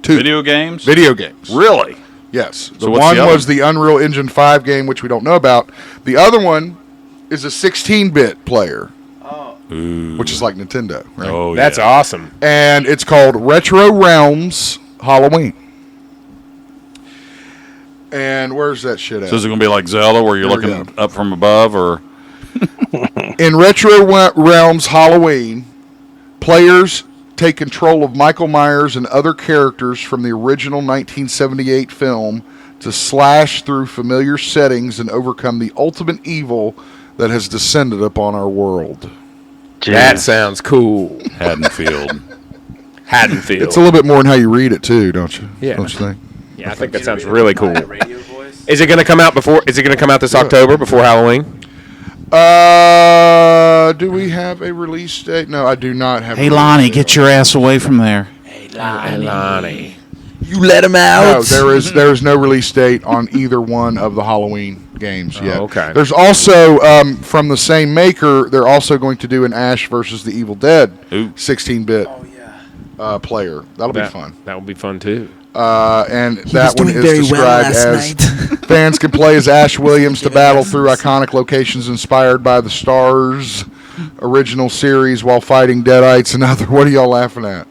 2 Video games? video games. Really? Yes. The So what's one the other was the Unreal Engine 5 game, which we don't know about. The other one is a 16-bit player, Oh, Ooh. which is like Nintendo, right? Oh, That's yeah. awesome. And it's called RetroRealms Halloween. And where's that shit at? So is it going to be like Zelda where you're There we looking up from above or? In RetroRealms Halloween, players take control of Michael Myers and other characters from the original 1978 film to slash through familiar settings and overcome the ultimate evil that has descended upon our world. That sounds cool. Haddonfield. Haddonfield. It's a little bit more than how you read it too, don't you? Yeah. Don't you think? Yeah, I think that sounds really cool. radio voice. Is it going to come out before? Is it going to come out this October before Halloween? Do we have a release date? No, I do not have. Hey, a release Lonnie, date. get your ass away from there. Lonnie. You let him out. No, there is no release date on either one of the Halloween games yet. okay. There's also from the same maker. They're also going to do an Ash versus the Evil Dead Ooh. 16-bit Oh yeah. player. That'll be fun. That would be fun too. And that one doing is very well described last as night. fans can play as Ash Williams to battle through iconic locations inspired by the Star's original series while fighting Deadites and other. What are y'all laughing at?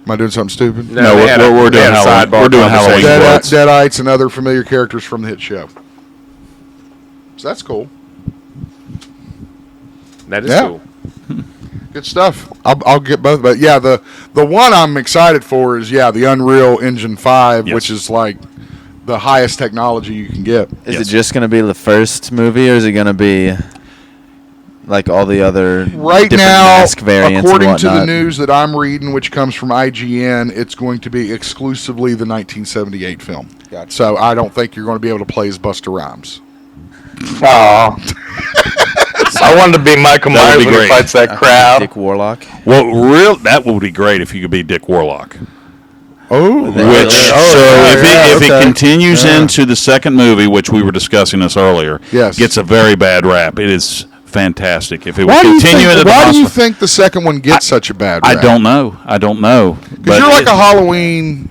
Am I doing something stupid? No, they had a- we're they doing had a Halloween. sidebar We're doing conversation. Halloween quotes. Deadites and other familiar characters from the hit show. So that's cool. That is Yeah. cool. Good stuff. I'll get both, but yeah, the one I'm excited for is the Unreal Engine 5, Yes. which is like the highest technology you can get. Is it just going to be the first movie, or is it going to be like all the other Right different now, mask variants according and to the whatnot? news that I'm reading, which comes from IGN, it's going to be exclusively the 1978 film. Gotcha. So I don't think you're going to be able to play as Busta Rhymes. Aw. I wanted to be Michael That would Myers be when he great. fights that crowd. Dick Warlock. Well, that would be great if you could be Dick Warlock. Oh, Which, Oh, if okay. it continues into the second movie, which we were discussing this earlier, Yes. gets a very bad rap. It is fantastic. If it would Why do you continue into think, the why do you hospital, think the second one gets such a bad rap? I don't know. Because you're like a Halloween.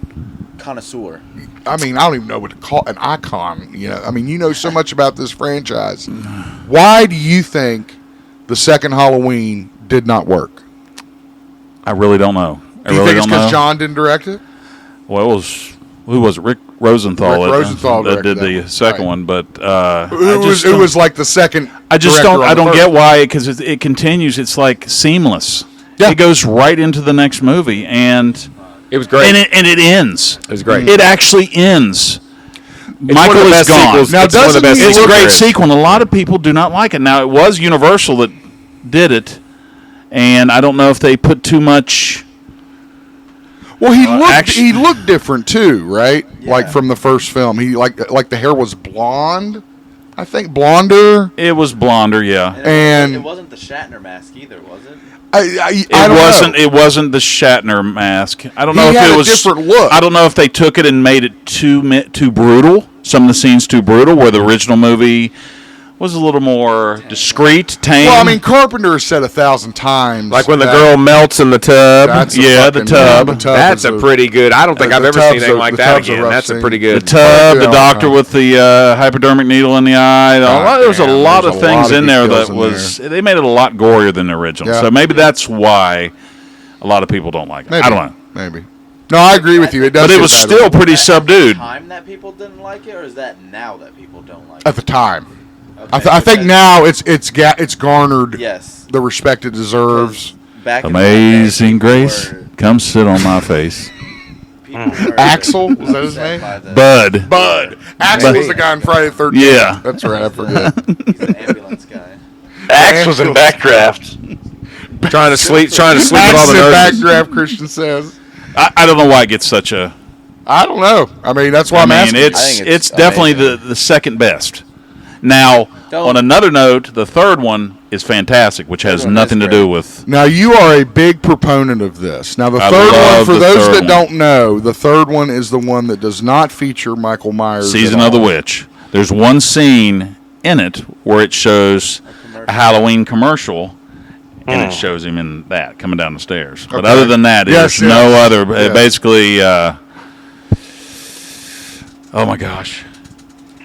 Connoisseur. I mean, I don't even know what to call an icon. You know, I mean, you know so much about this franchise. Why do you think the second Halloween did not work? I really don't know. Do you think it's because John didn't direct it? Well, it was who was it? Rick Rosenthal. Rick Rosenthal that did directed the that one. second Right. one, but It was like the second. I just director don't. on I the don't first. get why, because it continues. It's like seamless. Yeah. It goes right into the next movie, and It was great. and it ends. It was great. It actually ends. one Michael of the is best gone. sequels. Now, It's one of the doesn't best he It's a look- great sequels. sequel, and a lot of people do not like it. Now, it was Universal that did it, and I don't know if they put too much. Well, he looked actually- he looked different too, right? Like from the first film, he like the hair was blonde. I think blonder. It was blonder, yeah. And- it wasn't the Shatner mask either, was it? I It don't wasn't. know. It wasn't the Shatner mask. I don't He know if had it a was different look. I don't know if they took it and made it too brutal. Some of the scenes too brutal, where the original movie was a little more discreet, tame. Well, I mean, Carpenter has said 1,000 times, Like when the that girl melts in the tub. that's Yeah, the tub. That's is a pretty good. I don't think the I've ever tub's seen anything a- like the that tub's a again. rough That's a scene. pretty the good. tub, the Yeah, doctor okay. with the hypodermic needle in the eye. God There was a damn, lot there's of a things lot of in there details that in was. They made it a lot gorier than the original. Yeah. So maybe that's why a lot of people don't like it. Maybe. I don't know. Maybe. No, I agree with you. It does. But it get was bad still rap. pretty subdued. Time that people didn't like it, or is that now that people don't like At the time. Okay, I think because- now it's garnered Yes. the respect it deserves. Back in my day, Amazing people Grace, were- come sit on my face. people were Axel? Was that his upset name? by the- Bud. Bud. Axel was the guy in Friday the 13th. Yeah. That's right. I forget. He's the ambulance guy. Axe was in Backdraft. Trying to sleep with all the Axel nurses. backdraft, Christian says. I don't know why it gets such a. I don't know. I mean, that's why I I'm mean, asking. I it's think it's it's definitely amazing. the second best. Now, Don't- on another note, the third one is fantastic, which has Third one nothing is to do great. with. Now, you are a big proponent of this. Now, the I third one, love for the those third that one. don't know, the third one is the one that does not feature Michael Myers. Season at of the all. Witch. There's one scene in it where it shows a Halloween commercial, and it shows him in that coming down the stairs. But Okay. other than that, Yes, there's no yes. other. Yeah. Basically, oh my gosh.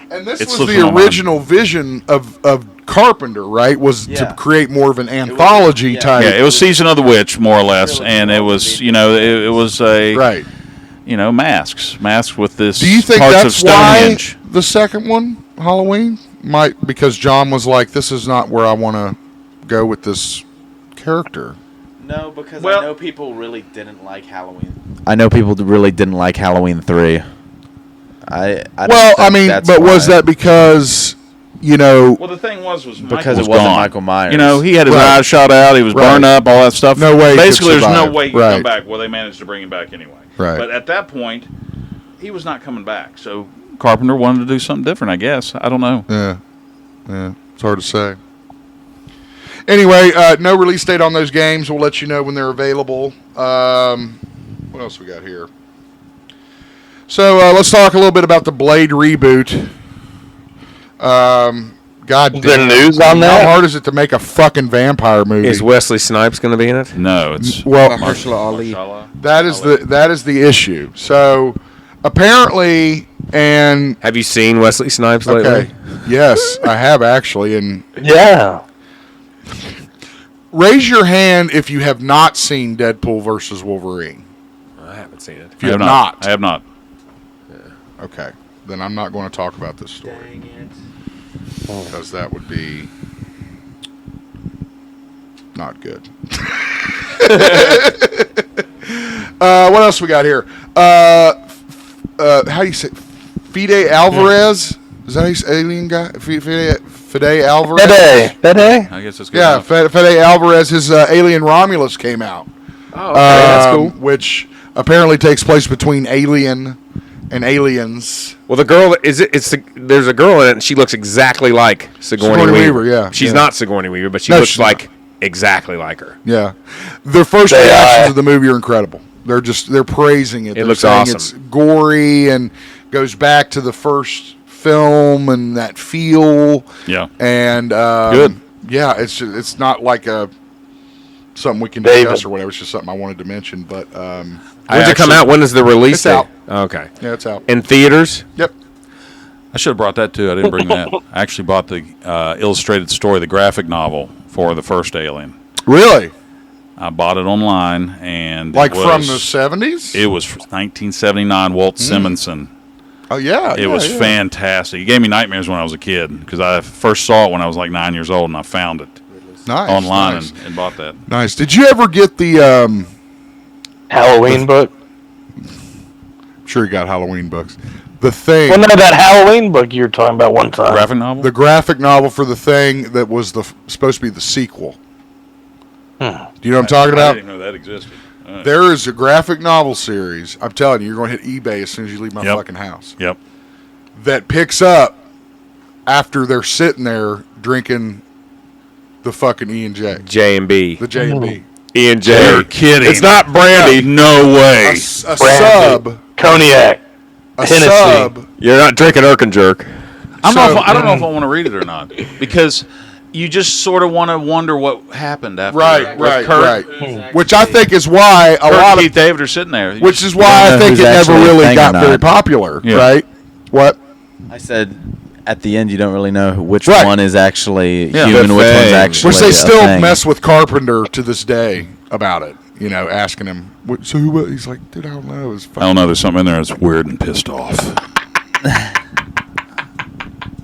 And this It's was slipping the my mind. original vision of Carpenter, right? Was to Yeah. create more of an anthology yeah. type. Yeah, it was Season of the Witch, more or less, Trilogy and it of was, the- it was a, Right. masks with this. Do you think parts of that's why Stonehenge. the second one, Halloween, might because John was like, "This is not where I want to go with this character." No, because Well- I know people really didn't like Halloween. I know people really didn't like Halloween 3. I don't Well, I think mean, that's but was why. that because Well, the thing was because Michael it was wasn't gone. Michael Myers? He had his Right. eyes shot out. He was Right. burned up. All that stuff. No way he could Basically, there's no survive. way he could Right. come back. Well, they managed to bring him back anyway. Right. But at that point, he was not coming back. So Carpenter wanted to do something different. I guess. I don't know. Yeah, it's hard to say. Anyway, no release date on those games. We'll let you know when they're available. What else we got here? So let's talk a little bit about the Blade reboot. God Is there damn. news on that? How hard is it to make a fucking vampire movie? Is Wesley Snipes going to be in it? No, it's well, Mahershala Ali. that is the issue. So apparently, and Have you seen Wesley Snipes lately? okay, yes, I have actually, and Yeah. raise your hand if you have not seen Deadpool versus Wolverine. I haven't seen it. If you have not, I have not. okay, then I'm not going to talk about this story Dang it. because that would be not good. What else we got here? How do you say? Fede Alvarez? Is that his alien guy? Fede Alvarez? Fede? I guess it's good. Yeah, enough. Fede Alvarez. His Alien Romulus came out. Oh, okay, that's cool. Which apparently takes place between Alien and Aliens. Well, the girl there's a girl in it, and she looks exactly like Sigourney Weaver. Yeah, she's yeah. not Sigourney Weaver, but she No, looks she's not. like exactly like her. Yeah, their first reactions of the movie are incredible. They're praising it. It They're looks saying awesome. It's gory and goes back to the first film and that feel. Yeah. And Good. Yeah, it's not like something we can David. discuss or whatever. It's just something I wanted to mention. But When's it come out? When is the release It's date? out. Okay. Yeah, it's out. In theaters? Yep. I should have brought that too. I didn't bring that. I actually bought the illustrated story, the graphic novel for the first Alien. Really? I bought it online, and Like it from was, the 70s? It was 1979. Walt Simonson. Oh yeah. It was fantastic. It gave me nightmares when I was a kid because I first saw it when I was like 9 years old, and I found it Nice. online Nice. and bought that. Nice. Did you ever get the? Halloween book. I'm sure you got Halloween books. The Thing. Well, no, that Halloween book you were talking about one time. Graphic novel. The graphic novel for The Thing that was supposed to be the sequel. Do you know what I'm talking I about? didn't know that existed. All right. There is a graphic novel series. I'm telling you, you're going to hit eBay as soon as you leave my Yep. fucking house. Yep. That picks up after they're sitting there drinking the fucking E&J. J&B. The J&B. E&J. You're kidding. It's not brandy. No way. A sub. Cognac. A Hennessy. sub. You're not drinking Erkenjerk. I don't know if I want to read it or not because you just sort of want to wonder what happened after. Right. Exactly. Which I think is why a Kurt lot and of Keith David are sitting there. which is don't why I know think who's it never actually a really thing got or very not. popular, Yeah. right? What? I said at the end you don't really know which Right. one is actually Yeah. human, The which one's Thing. actually Which they a still thing. mess with Carpenter to this day about it. You know, asking him, so who was? He's like, dude, I don't know. It was I don't know. There's something in there that's weird and pissed off.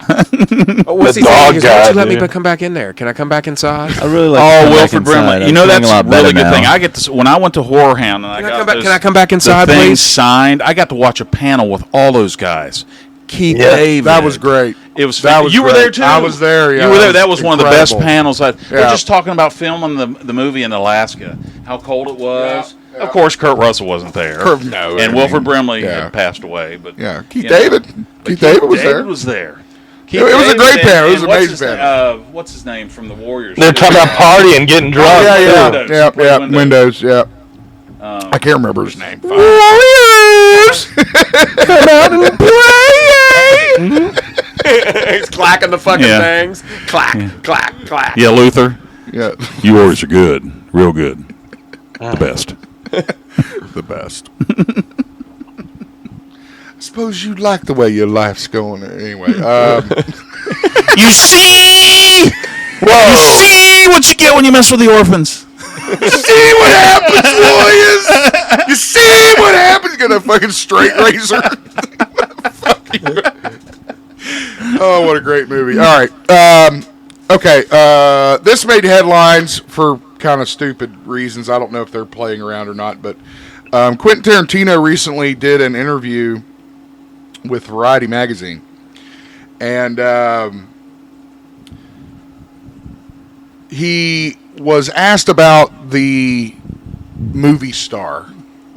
What's The he saying? dog He goes, guy, "Why don't you let me dude. come back in there? Can I come back inside? I really like. Oh, Come Back Wilfred Inside. Brimley. I'm You know feeling that's a a lot better really good now. thing. I get this when I went to Horror Hound and I got Can I come back the inside, thing please? signed. I got to watch a panel with all those guys. Keith Yeah. David. That was great. It was. That was you were great. there too. I was there, yeah. You were That there. was That was one of the best incredible. panels. They're Yeah. just talking about filming the movie in Alaska, how cold it was. Of course, Kurt Russell wasn't there. No, and I Wilfred mean, Brimley yeah. had passed away. But Yeah, Keith you know. David. But Keith David was there. David was there. It was a David great and- panel. It was and an what's amazing his panel. what's his name from the Warriors? They're talking about partying, getting drunk. Yeah, yeah, Windows. yeah, yeah. Windows. Windows, yeah. I can't remember his name. Warriors! Come out and play! He's clacking the fucking Yeah. things. Clack, clack, clack. Yeah, Luther. Yeah, You Warriors are good, real good, the best. the best. I suppose you like the way your life's going there. Anyway, You see? You see what you get when you mess with the orphans. see what happens, boys? You see what happens? Got a fucking straight razor. Oh, what a great movie. All right. Okay. This made headlines for kind of stupid reasons. I don't know if they're playing around or not, but Quentin Tarantino recently did an interview with Variety magazine. And he was asked about the movie star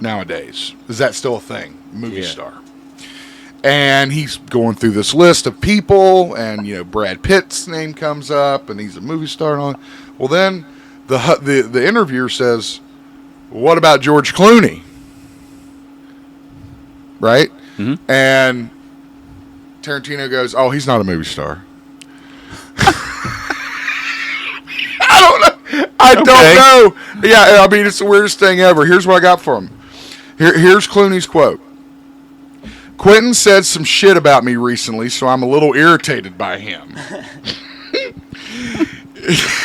nowadays. Is that still a thing? Movie star. And he's going through this list of people, and Brad Pitt's name comes up, and he's a movie star and all that. Well, then the interviewer says, "What about George Clooney?" Right? Mm-hmm. And Tarantino goes, "Oh, he's not a movie star." I don't know. Yeah, I mean, it's the weirdest thing ever. Here's what I got for him. Here's Clooney's quote. "Quentin said some shit about me recently, so I'm a little irritated by him.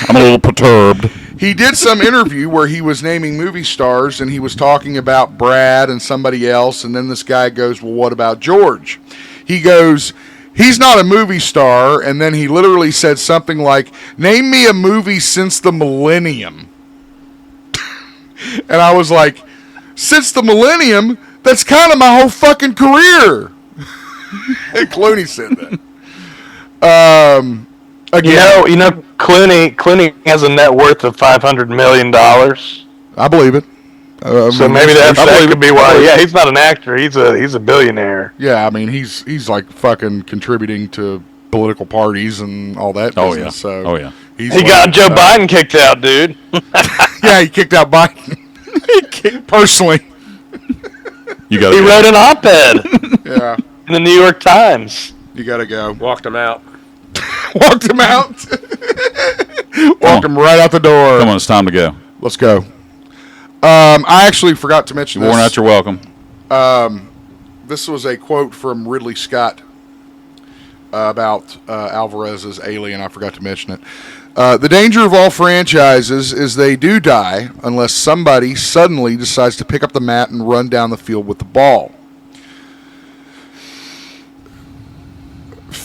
I'm a little perturbed. He did some interview where he was naming movie stars, and he was talking about Brad and somebody else, and then this guy goes, well, what about George? He goes, he's not a movie star, and then he literally said something like, name me a movie since the millennium. And I was like, since the millennium, that's kind of my whole fucking career. And Clooney said that. Again, You know, Clooney has a net worth of $500 million. I believe it. So maybe that could be why. Yeah, he's not an actor. He's a billionaire. Yeah, I mean, he's like fucking contributing to political parties and all that business. So He got Joe Biden kicked out, dude. Yeah, he kicked out Biden. Personally. You got. He wrote an op-ed. Yeah. In the New York Times. You got to go. Walked him out. Walked him out. Walked him right out the door. Come on, it's time to go. Let's go. I actually forgot to mention You're worn out, you're welcome. This was a quote from Ridley Scott about Alvarez's Alien. I forgot to mention it. The danger of all franchises is they do die unless somebody suddenly decides to pick up the mat and run down the field with the ball.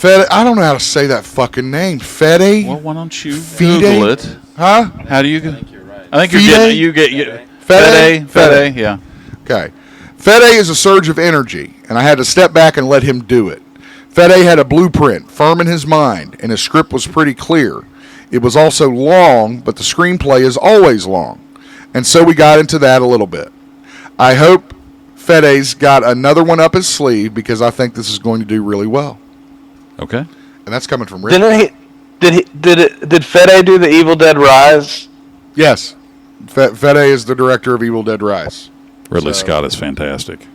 I don't know how to say that fucking name. Fede? Well, why don't you Fide? Google it? Huh? How do you go? I think you're right. I think you're Fide? getting Fede? Fede, yeah. Okay. Fede is a surge of energy, and I had to step back and let him do it. Fede had a blueprint, firm in his mind, and his script was pretty clear. It was also long, but the screenplay is always long. And so we got into that a little bit. I hope Fede's got another one up his sleeve because I think this is going to do really well. Okay. And that's coming from Rick. Did Fede do the Evil Dead Rise? Yes. Fede is the director of Evil Dead Rise. Ridley Scott is fantastic.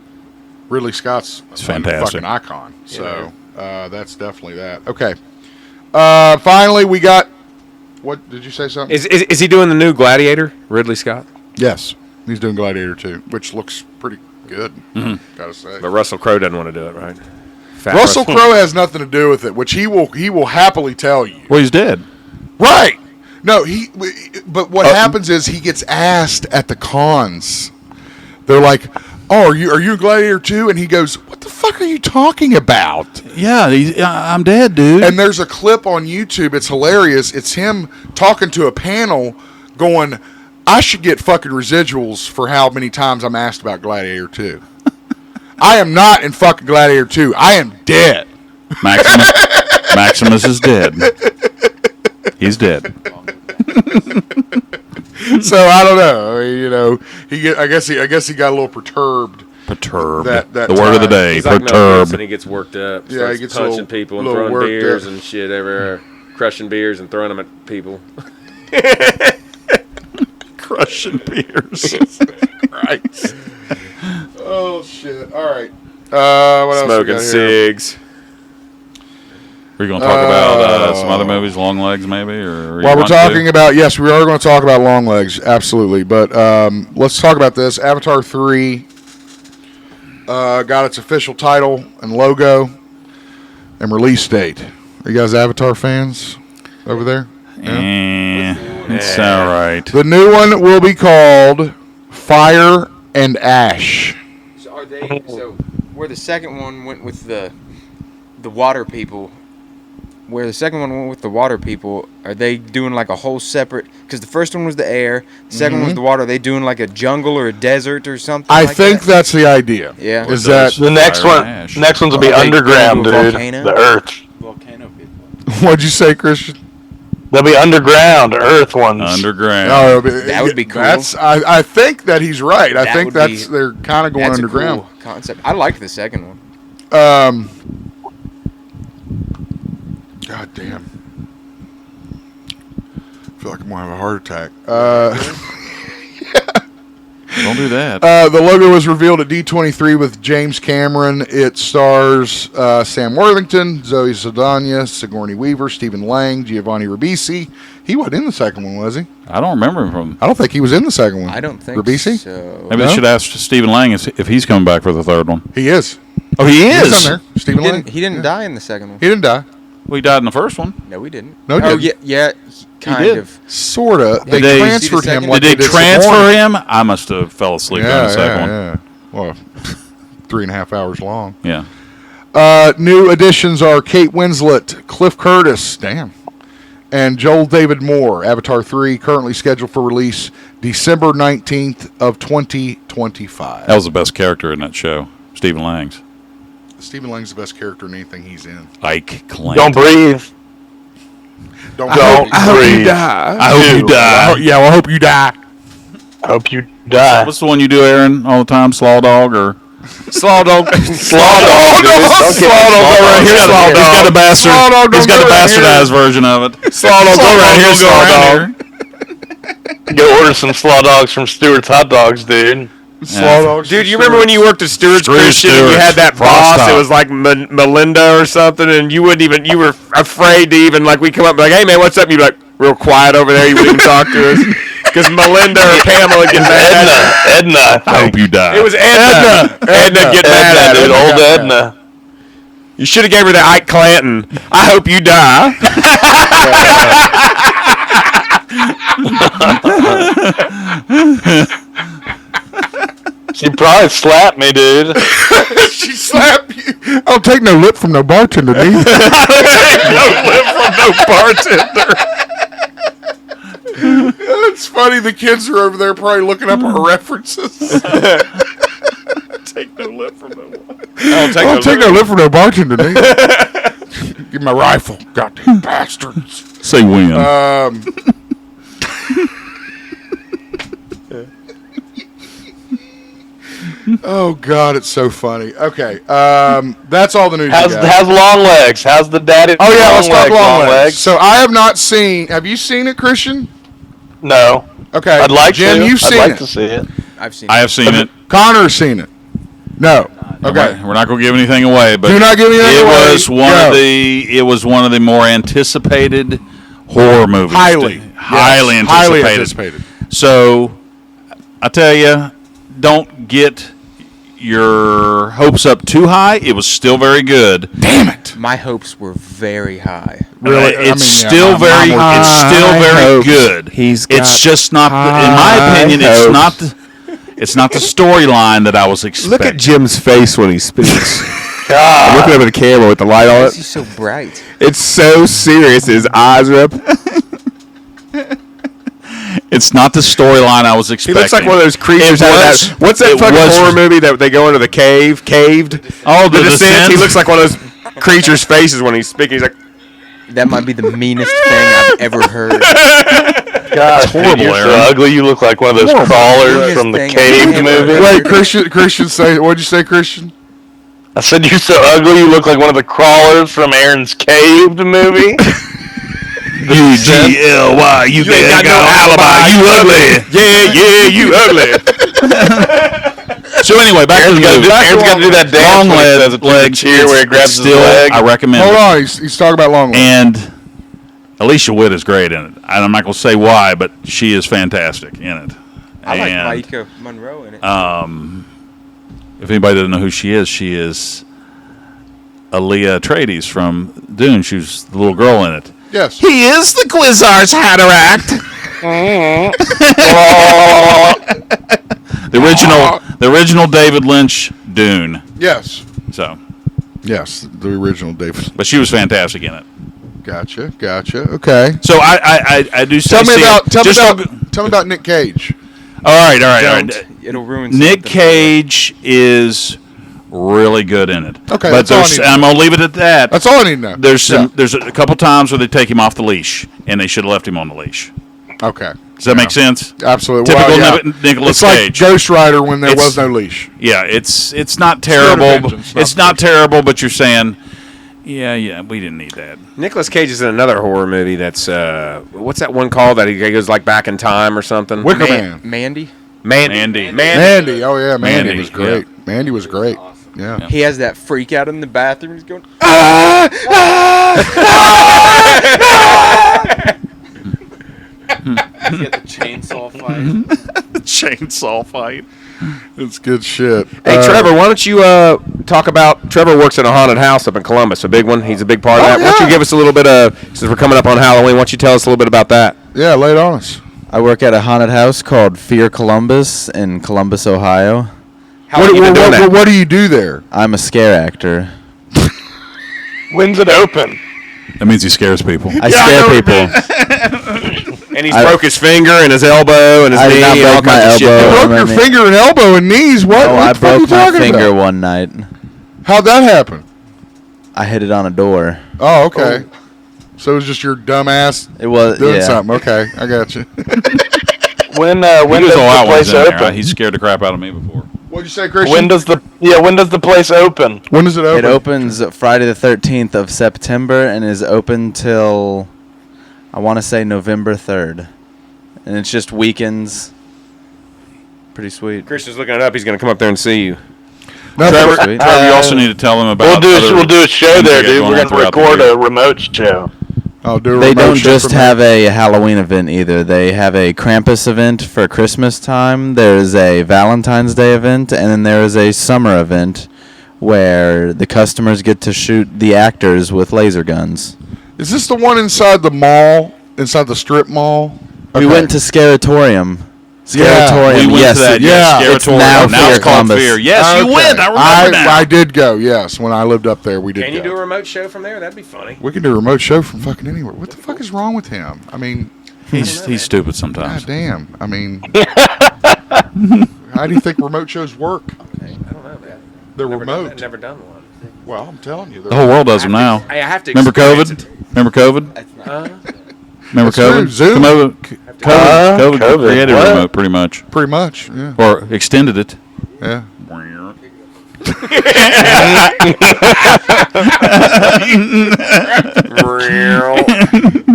Ridley Scott's a fantastic. fucking icon. So that's definitely that. Okay. Finally, we got... What, did you say something? Is he doing the new Gladiator, Ridley Scott? Yes. He's doing Gladiator 2, which looks pretty good, gotta say. But Russell Crowe doesn't want to do it, right? Fat Russell Crowe has nothing to do with it, which he will happily tell you. Well, he's dead. Right. No, but what happens is he gets asked at the cons. They're like, "Oh, are you Gladiator 2?" And he goes, "What the fuck are you talking about?" Yeah, I'm dead, dude. And there's a clip on YouTube. It's hilarious. It's him talking to a panel going, "I should get fucking residuals for how many times I'm asked about Gladiator 2. I am not in fucking Gladiator 2. I am dead." Maximus is dead. He's dead. So I don't know. I mean, I guess he got a little perturbed. Perturbed. That the word of the day. He's like Mel Perturbed. Gibson, he gets worked up. Yeah, Starts he gets punching people and little throwing worked beers up. and shit everywhere, crushing beers and throwing them at people. Crushing beers. Right. Oh shit! All right. What else we Smoking got here? cigs. We're going to talk about some other movies, Long Legs maybe? Or While we're talking about, yes, we are going to talk about Long Legs, absolutely. But let's talk about this. Avatar 3 got its official title and logo and release date. Are you guys Avatar fans over there? It's all right. The new one will be called Fire and Ash. So are they? So where the second one went with the water people, where the second one went with the water people, are they doing like a whole separate? Because the first one was the air, the second one was the water. Are they doing like a jungle or a desert or something? I like think that? that's the idea. Yeah. Is that The next Fire one, and Ash. next one's will be Are they underground, doing a dude. volcano? The Earth. Volcano people. what'd you say, Christian? They'll be underground, Earth ones. Underground. No, That would be cool. I think that he's right. I That think would that's be- they're kind of going That's underground. a cool concept. I liked the second one. God damn. I feel like I'm gonna have a heart attack. Don't do that. The logo was revealed at D23 with James Cameron. It stars Sam Worthington, Zoe Saldana, Sigourney Weaver, Stephen Lang, Giovanni Ribisi. He wasn't in the second one, was he? I don't remember him from. I don't think he was in the second one. I don't think Ribisi? so. Maybe No? they should ask Stephen Lang if he's coming back for the third one. He is. Oh, he He's is. on there. Stephen Lang. He didn't die in the second one. He didn't die. Well, he died in the first one. No, he didn't. No, he oh, didn't. yeah, kind did. of. Sorta. They Did they- transferred See the him. second- Like Did they Sigourney. transfer him? I must have fell asleep during the second one. Yeah. Well, 3.5 hours long. Yeah. New additions are Kate Winslet, Cliff Curtis, and Joel David Moore, Avatar 3, currently scheduled for release December 19th of 2025. That was the best character in that show, Stephen Lang's. Stephen Lang's the best character in anything he's in. Ike Clant. Don't breathe. Don't I hope you die. I hope you die. Yeah, well, I hope you die. I hope you die. What's the one you do, Aaron, all the time? Slaw Dog or Slaw dog. Slaw dog. Slaw dog. Go right here, Slaw He's got the dog. bastard. Slaw Dog, He's got don't the go right bastardized version of it. Slaw dog. Go right here, Slaw dog. Go order some slaw dogs from Stewart's Hot Dogs, dude. Slaw Dogs. Dude, you remember when you worked at Stewart's Screw Christian and you Stewart's. had that Frost boss? top. It was like Melinda or something, and you wouldn't even. You were afraid to even like. We come up and be like, "Hey man, what's up?" And you'd be like, real quiet over there. You wouldn't even talk to us because Melinda or Pamela would get mad. Edna. I hope you die. It was Edna. Edna get mad at dude. it. Old Edna. You should have gave her the Ike Clanton. I hope you die. She probably slapped me, dude. She slapped you. I'll take no lip from no bartender, neither. No lip from no bartender. It's funny. The kids are over there probably looking up our references. Take no lip from no one. I'll take no lip from no bartender, neither. Give me my rifle. Goddamn bastards. Say when. Oh God, it's so funny. Okay, that's all the news. How's long legs? How's the daddy? Oh yeah, let's talk long legs. legs. So I have not seen. Have you seen it, Christian? No. Okay, I'd like Jim, to. you've seen I'd like it. to see it. I've seen. I have seen it. Connor's seen it. No. Okay. We're not going to give anything away, but Do not give anything it away. was one Go. of the. It was one of the more anticipated horror movies. Highly anticipated. So, I tell you, don't get your hopes up too high. It was still very good. Damn it. My hopes were very high. Really? It's still very. It's still very good. It's just not. In my opinion, it's not. It's not the storyline that I was expecting. Look at Jim's face when he speaks. God. Looking over the camera with the light on He's it. so bright. It's so serious. His eyes are up. It's not the storyline I was He expecting. looks like one of those creatures out of that. What's that fucking horror movie that they go into the cave? Caved? Oh, The Descent? He looks like one of those creatures' faces when he's speaking. He's like, That might be the meanest thing I've ever heard. God, horrible, dude, you're so Aaron. ugly. You look like one of those crawlers Biggest from the thing I've Caved ever movie. Wait, Christian, say. What'd you say, Christian? I said you're so ugly. You look like one of the crawlers from Aaron's Caved movie. UGLY. You ain't got no alibi. You ugly. yeah, you ugly. So anyway, back to the movie. Aaron's got to do that dance Long when he says legs. it's a cheer where he grabs Still, his leg. I recommend Hold it. on. He's talking about long legs. And Alicia Witt is great in it. And I'm not going to say why, but she is fantastic in it. I like And, Micah Monroe in it. if anybody doesn't know who she is Aaliyah Atreides from Dune. She was the little girl in it. Yes. He is the Quasar's Hatteract. the original David Lynch Dune. Yes. So, Yes. The original David. but she was fantastic in it. Gotcha. Okay. So I do say Tell me see about. it. Tell me Just about. don't- Tell me about Nick Cage. All right. Don't. It'll ruin Nick something. Cage is really good in it. Okay, but that's all I there's, need. I'm gonna leave it at that. That's all I need to know. There's a couple times where they take him off the leash, and they should have left him on the leash. Okay. Does that make sense? Absolutely. Typical Well, yeah. Nicolas It's like Cage. Ghost Rider when there It's- was no leash. Yeah, it's not terrible. vengeance, It's not terrible, but you're saying, yeah, we didn't need that. Nicolas Cage is in another horror movie that's, what's that one called that he goes like back in time or something? Wicker Man. Mandy. Mandy. Mandy. Oh yeah, Mandy Mandy, was great. Mandy was great. Yeah. He has that freak out in the bathroom. He's going. Get the chainsaw fight. Chainsaw fight. It's good shit. Hey, Trevor, why don't you talk about, Trevor works in a haunted house up in Columbus, a big one. He's a big part of that. Why don't you give us a little bit of, since we're coming up on Halloween, why don't you tell us a little bit about that? Yeah, lay it on us. I work at a haunted house called Fear Columbus in Columbus, Ohio. How long have you been doing that? What do you do there? I'm a scare actor. When's it open? That means he scares people. I scare people. And he's broke his finger and his elbow and his I did knee not and all break my kinds of shit. elbow. You broke your man. finger and elbow and knees. What? Oh, what I the fuck are you broke my talking finger about? one night. How'd that happen? I hit it on a door. Oh, okay. So it was just your dumb ass It was doing yeah. something. Okay, I got you. When He does was all out the when place he's in there. open? He scared the crap out of me before. What'd you say, Christian? When does the place open? When does it open? It opens Friday the 13th of September and is open till I want to say November 3rd. And it's just weekends. Pretty sweet. Christian's looking it up. He's going to come up there and see you. No, Trevor, Trevor- sweet. Trevor, you also need to tell him about. We'll do a show things there, they got dude. going We're on gonna throughout the record year. a remote show. I'll do a They remote don't show just from have there. a Halloween event either. They have a Krampus event for Christmas time. There's a Valentine's Day event, and then there is a summer event where the customers get to shoot the actors with laser guns. Is this the one inside the mall? Inside the strip mall? We Okay. went to Scaratorium. Yeah, Scaratorium, We went yes, to that. yeah. Yes, It's Scaratorium. now Now Fear it's called Columbus. Fear. Yes, you Okay. went. I remember now. I did go. Yes, when I lived up there, we did. Can you go. do a remote show from there? That'd be funny. We can do a remote show from fucking anywhere. What the fuck is wrong with him? I mean, He's stupid sometimes. god damn. I mean, how do you think remote shows work? I don't know, man. They're Never done remote. that, never done one. Well, I'm telling you, The whole world does them now. I have to Remember experience COVID? it. Remember COVID? Remember That's true. COVID? Zoom. COVID created What? a remote pretty much, Pretty much. Yeah. or extended it. Yeah.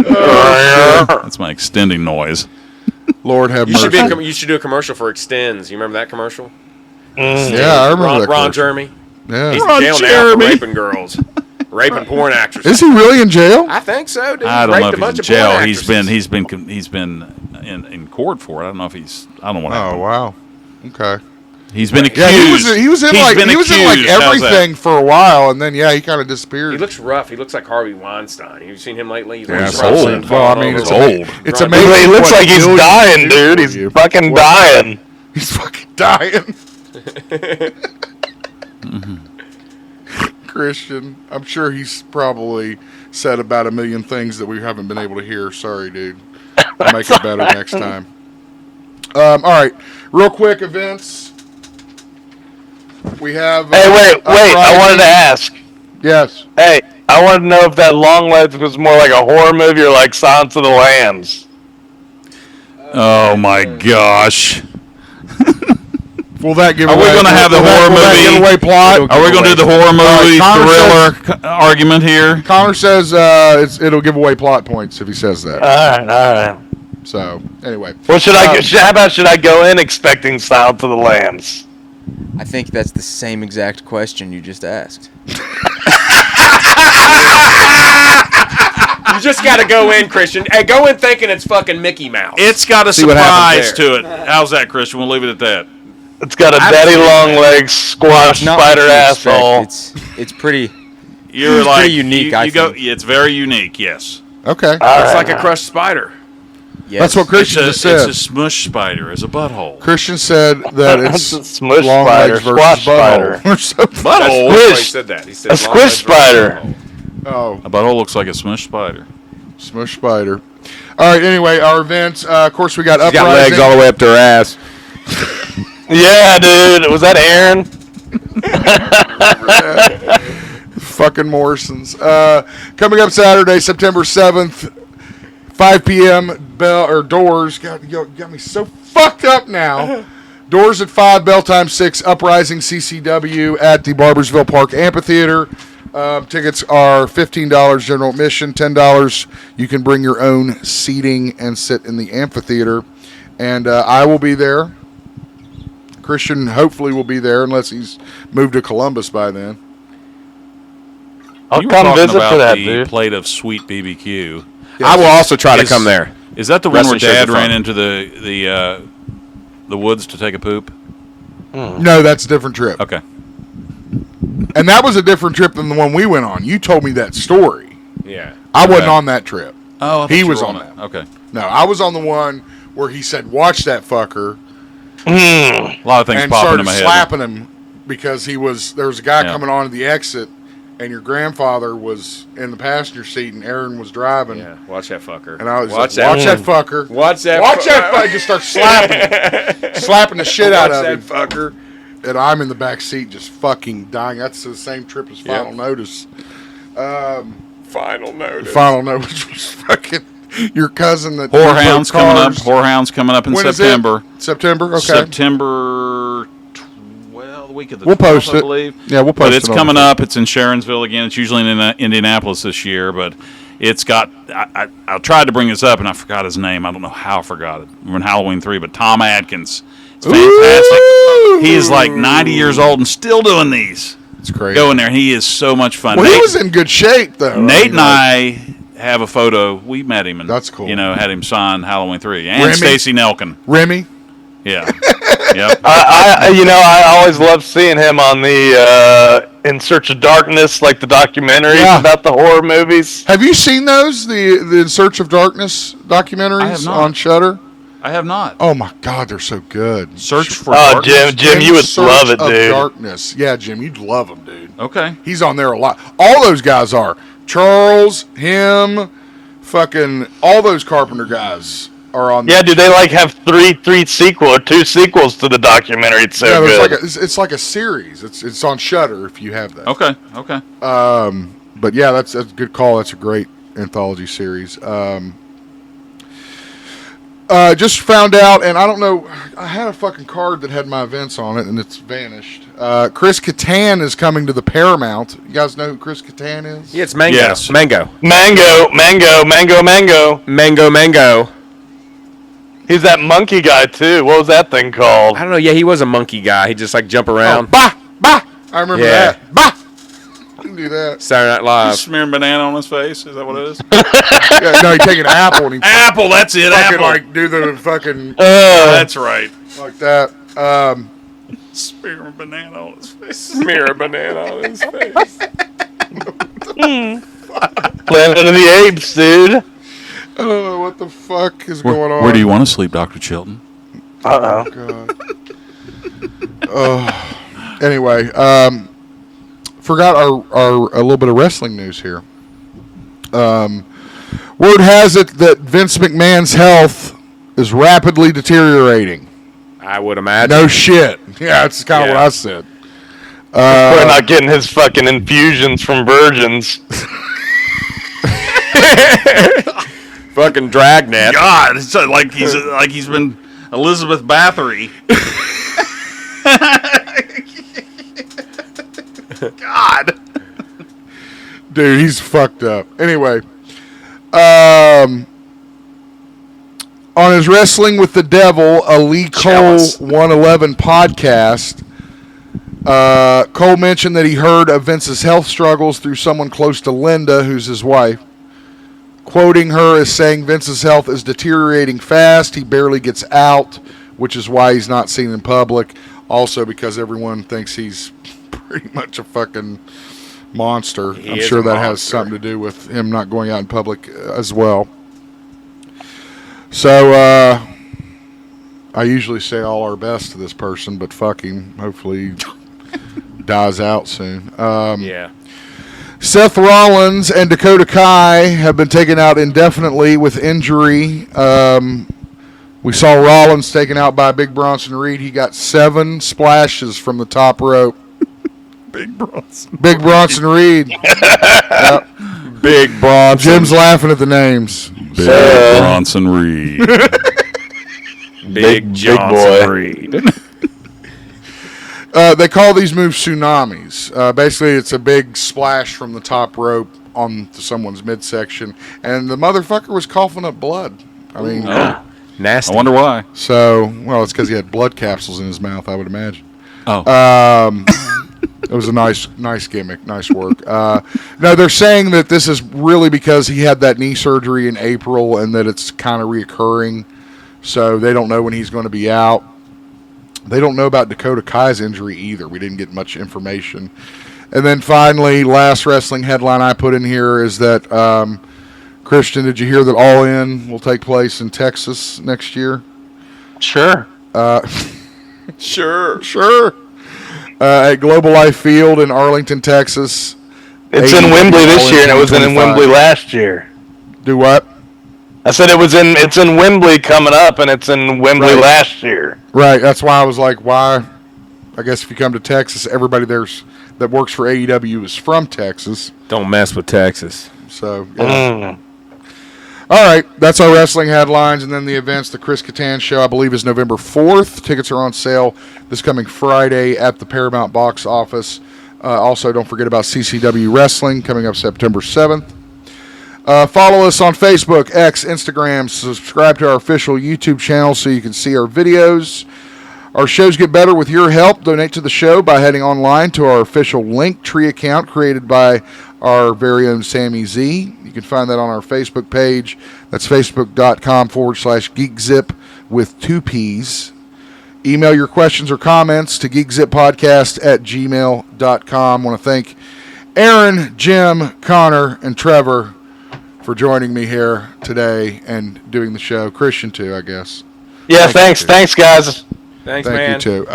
That's my extending noise. Lord have You mercy. should be. You should do a commercial for Extends. You remember that commercial? Yeah, I remember Ron, that. Ron commercial. Jeremy. Yeah. He's Ron in jail now Jeremy. for raping girls, raping porn actresses. Is he really in jail? I think so, dude. I don't Raped know a if he's bunch in of porn jail. actresses. He's been in court for it. I don't know if he's. I don't know what Oh happened. wow. Okay. He's been accused. Yeah, he was in He's like been accused. How's that? everything for a while, and then he kind of disappeared. He looks rough. He looks like Harvey Weinstein. Have you seen him lately? He's Yeah, like it's rough old. and Well, I falling mean, over. it's old. It's Right. amazing. He looks what like he's millions dying, do dude. for He's you. fucking What? dying. He's fucking dying. Christian, I'm sure he's probably said about 1 million things that we haven't been able to hear. Sorry, dude. I'll make it better next time. All right, real quick events. We have. Hey, wait! I wanted to ask. Yes. Hey, I wanted to know if that Long Legs was more like a horror movie or like Silence of the Lambs. Oh my gosh! Will that give Are we away? gonna have the will horror that movie? give away plot? Are we going to do the horror movie Connor thriller argument here? Connor says it'll give away plot points if he says that. All right. So anyway, Well, how about should I go in expecting Silence of the Lambs? I think that's the same exact question you just asked. You just got to go in, Christian. Hey, go in thinking it's fucking Mickey Mouse. It's got a See what happens surprise to it. How's that, Christian? We'll leave it at that. It's got a daddy long legs squash Not what spider you expect. asshole. It's pretty. You're It's like pretty unique, You I go. think. Yeah, it's very unique. Yes. okay. It's like a crushed spider. Yes. That's what Christian It's just a said. smush spider. It's a butthole. Christian said that it's It's a smush long spider, legs versus squash butthole. spider. Or something. That's Butthole. why he Squish. said that. He said A long squish legs versus spider. butthole. Oh, A butthole looks like a smush spider. smush spider. All right. Anyway, our events. Of course, we got She's Uprising. got legs all the way up to her ass. Yeah, dude. Was that Aaron? Fucking Morrison's. Coming up Saturday, September 7th, 5 p.m. Bell or doors. God, you got me so fucked up now. Doors at 5, bell time 6. Uprising CCW at the Barbersville Park Amphitheater. Tickets are $15 general admission, $10. You can bring your own seating and sit in the amphitheater. And I will be there. Christian hopefully will be there unless he's moved to Columbus by then. I'll You were come talking visit about for that, the dude. plate of sweet BBQ. I will also try to Is- come there. Is that the one where Wrestling shows Dad are ran fun. into the woods to take a poop? No, that's a different trip. Okay. And that was a different trip than the one we went on. You told me that story. Yeah. I wasn't Okay. on that trip. Oh, I thought He you was were on it. that. Okay. No, I was on the one where he said, "Watch that fucker," A lot of things and popping started in my head. slapping him because there was a guy Yeah. coming on to the exit, and your grandfather was in the passenger seat, and Aaron was driving. Yeah, watch that fucker. And I was watch like, watch that fucker. Watch that fucker. Just start slapping the shit out of him. Watch that fucker. And I'm in the back seat just fucking dying. That's the same trip as Final Notice. Final Notice. Final Notice was fucking your cousin that... Whorehound's coming up. Whorehound's coming up in when September. Is it? September? Okay. September... the week of the we'll 12th, post I it. believe. Yeah, we'll post but it. It's coming up. It's in Sharonsville again. It's usually in Indianapolis this year, but it's got. I tried to bring this up and I forgot his name. I don't know how I forgot it. We're in Halloween 3, but Tom Adkins. It's fantastic. Ooh. He is like 90 years old and still doing these. It's crazy. Go in there. He is so much fun. Well, he was in good shape though. Nate and I have a photo. We met him and that's cool. Had him sign Halloween 3 and Remy? Stacy Nelkin. Remy. Yeah. Yep. I always love seeing him on the In Search of Darkness, like the documentaries about the horror movies. Have you seen those? The In Search of Darkness documentaries I have not. on Shudder? I have not. Oh my God, they're so good. Search for Darkness. Jim, you would love it, dude. Darkness. Yeah, Jim, you'd love him, dude. Okay. He's on there a lot. All those guys are. Charles, him, fucking all those Carpenter guys are on there. Yeah, dude, they have two sequels to the documentary. It's so good. It's like a series. It's on Shudder if you have that. Okay. But yeah, that's a good call. That's a great anthology series. Just found out, and I don't know, I had a fucking card that had my events on it, and it's vanished. Chris Kattan is coming to the Paramount. You guys know who Chris Kattan is? Yeah, it's Mango. Yes. Mango. Mango. He's that monkey guy, too. What was that thing called? I don't know. Yeah, he was a monkey guy. He just jump around. Bah! I remember that. Bah! I can do that. Saturday Night Live. Smearing banana on his face. Is that what it is? Yeah, no, he take an apple and he Apple. That's it. fucking Apple. do the fucking That's right. like that. Smearing banana on his face. Smear a banana on his face. Planet of the Apes, dude. Oh, what the fuck is going on? Where do you want to sleep, Dr. Chilton? Uh-oh. God. Anyway, forgot our a little bit of wrestling news here. Word has it that Vince McMahon's health is rapidly deteriorating. I would imagine. No shit. Yeah, that's kind of what I said. We're not getting his fucking infusions from virgins. Fucking dragnet. God, it's like he's been Elizabeth Bathory. God, dude, he's fucked up. Anyway, on his Wrestling with the Devil, a Lee Cole 111 podcast, Cole mentioned that he heard of Vince's health struggles through someone close to Linda, who's his wife. Quoting her as saying Vince's health is deteriorating fast. He barely gets out, which is why he's not seen in public. Also because everyone thinks he's pretty much a fucking monster. I'm sure that has something to do with him not going out in public as well. So, I usually say all our best to this person, but fuck him. Hopefully he dies out soon. Yeah. Seth Rollins and Dakota Kai have been taken out indefinitely with injury. We saw Rollins taken out by Big Bronson Reed. He got 7 splashes from the top rope. Big Bronson Reed. Yep. Big Bronson. Jim's laughing at the names. Big Bronson Reed. Big Johnson Reed. They call these moves tsunamis. Basically, it's a big splash from the top rope onto someone's midsection, and the motherfucker was coughing up blood. I mean, nasty. I wonder why. So, well, it's because he had blood capsules in his mouth, I would imagine. Oh. It was a nice gimmick, nice work. No, they're saying that this is really because he had that knee surgery in April, and that it's kind of reoccurring. So they don't know when he's going to be out. They don't know about Dakota Kai's injury either. We didn't get much information. And then finally, last wrestling headline I put in here is that, Christian, did you hear that All In will take place in Texas next year? Sure. Sure. At Global Life Field in Arlington, Texas. It's in Wembley this year, and it was in 25. Wembley last year. Do what? I said it's in Wembley coming up, and it's in Wembley last year. Right. That's why I was like, why? I guess if you come to Texas, everybody that works for AEW is from Texas. Don't mess with Texas. So, yeah. All right. That's our wrestling headlines. And then the events. The Chris Kattan show, I believe, is November 4th. Tickets are on sale this coming Friday at the Paramount box office. Also, don't forget about CCW Wrestling coming up September 7th. Follow us on Facebook, X, Instagram. Subscribe to our official YouTube channel so you can see our videos. Our shows get better with your help. Donate to the show by heading online to our official Linktree account created by our very own Sammy Z. You can find that on our Facebook page. That's facebook.com/GeekZip with 2 P's. Email your questions or comments to geekzippodcast@gmail.com. I want to thank Aaron, Jim, Connor, and Trevor for joining me here today and doing the show. Christian, too, I guess. Yeah, thanks, guys. Thanks, Thank man. you, too.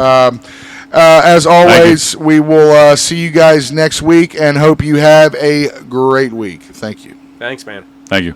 As always, we will see you guys next week and hope you have a great week. Thank you. Thanks, man. Thank you.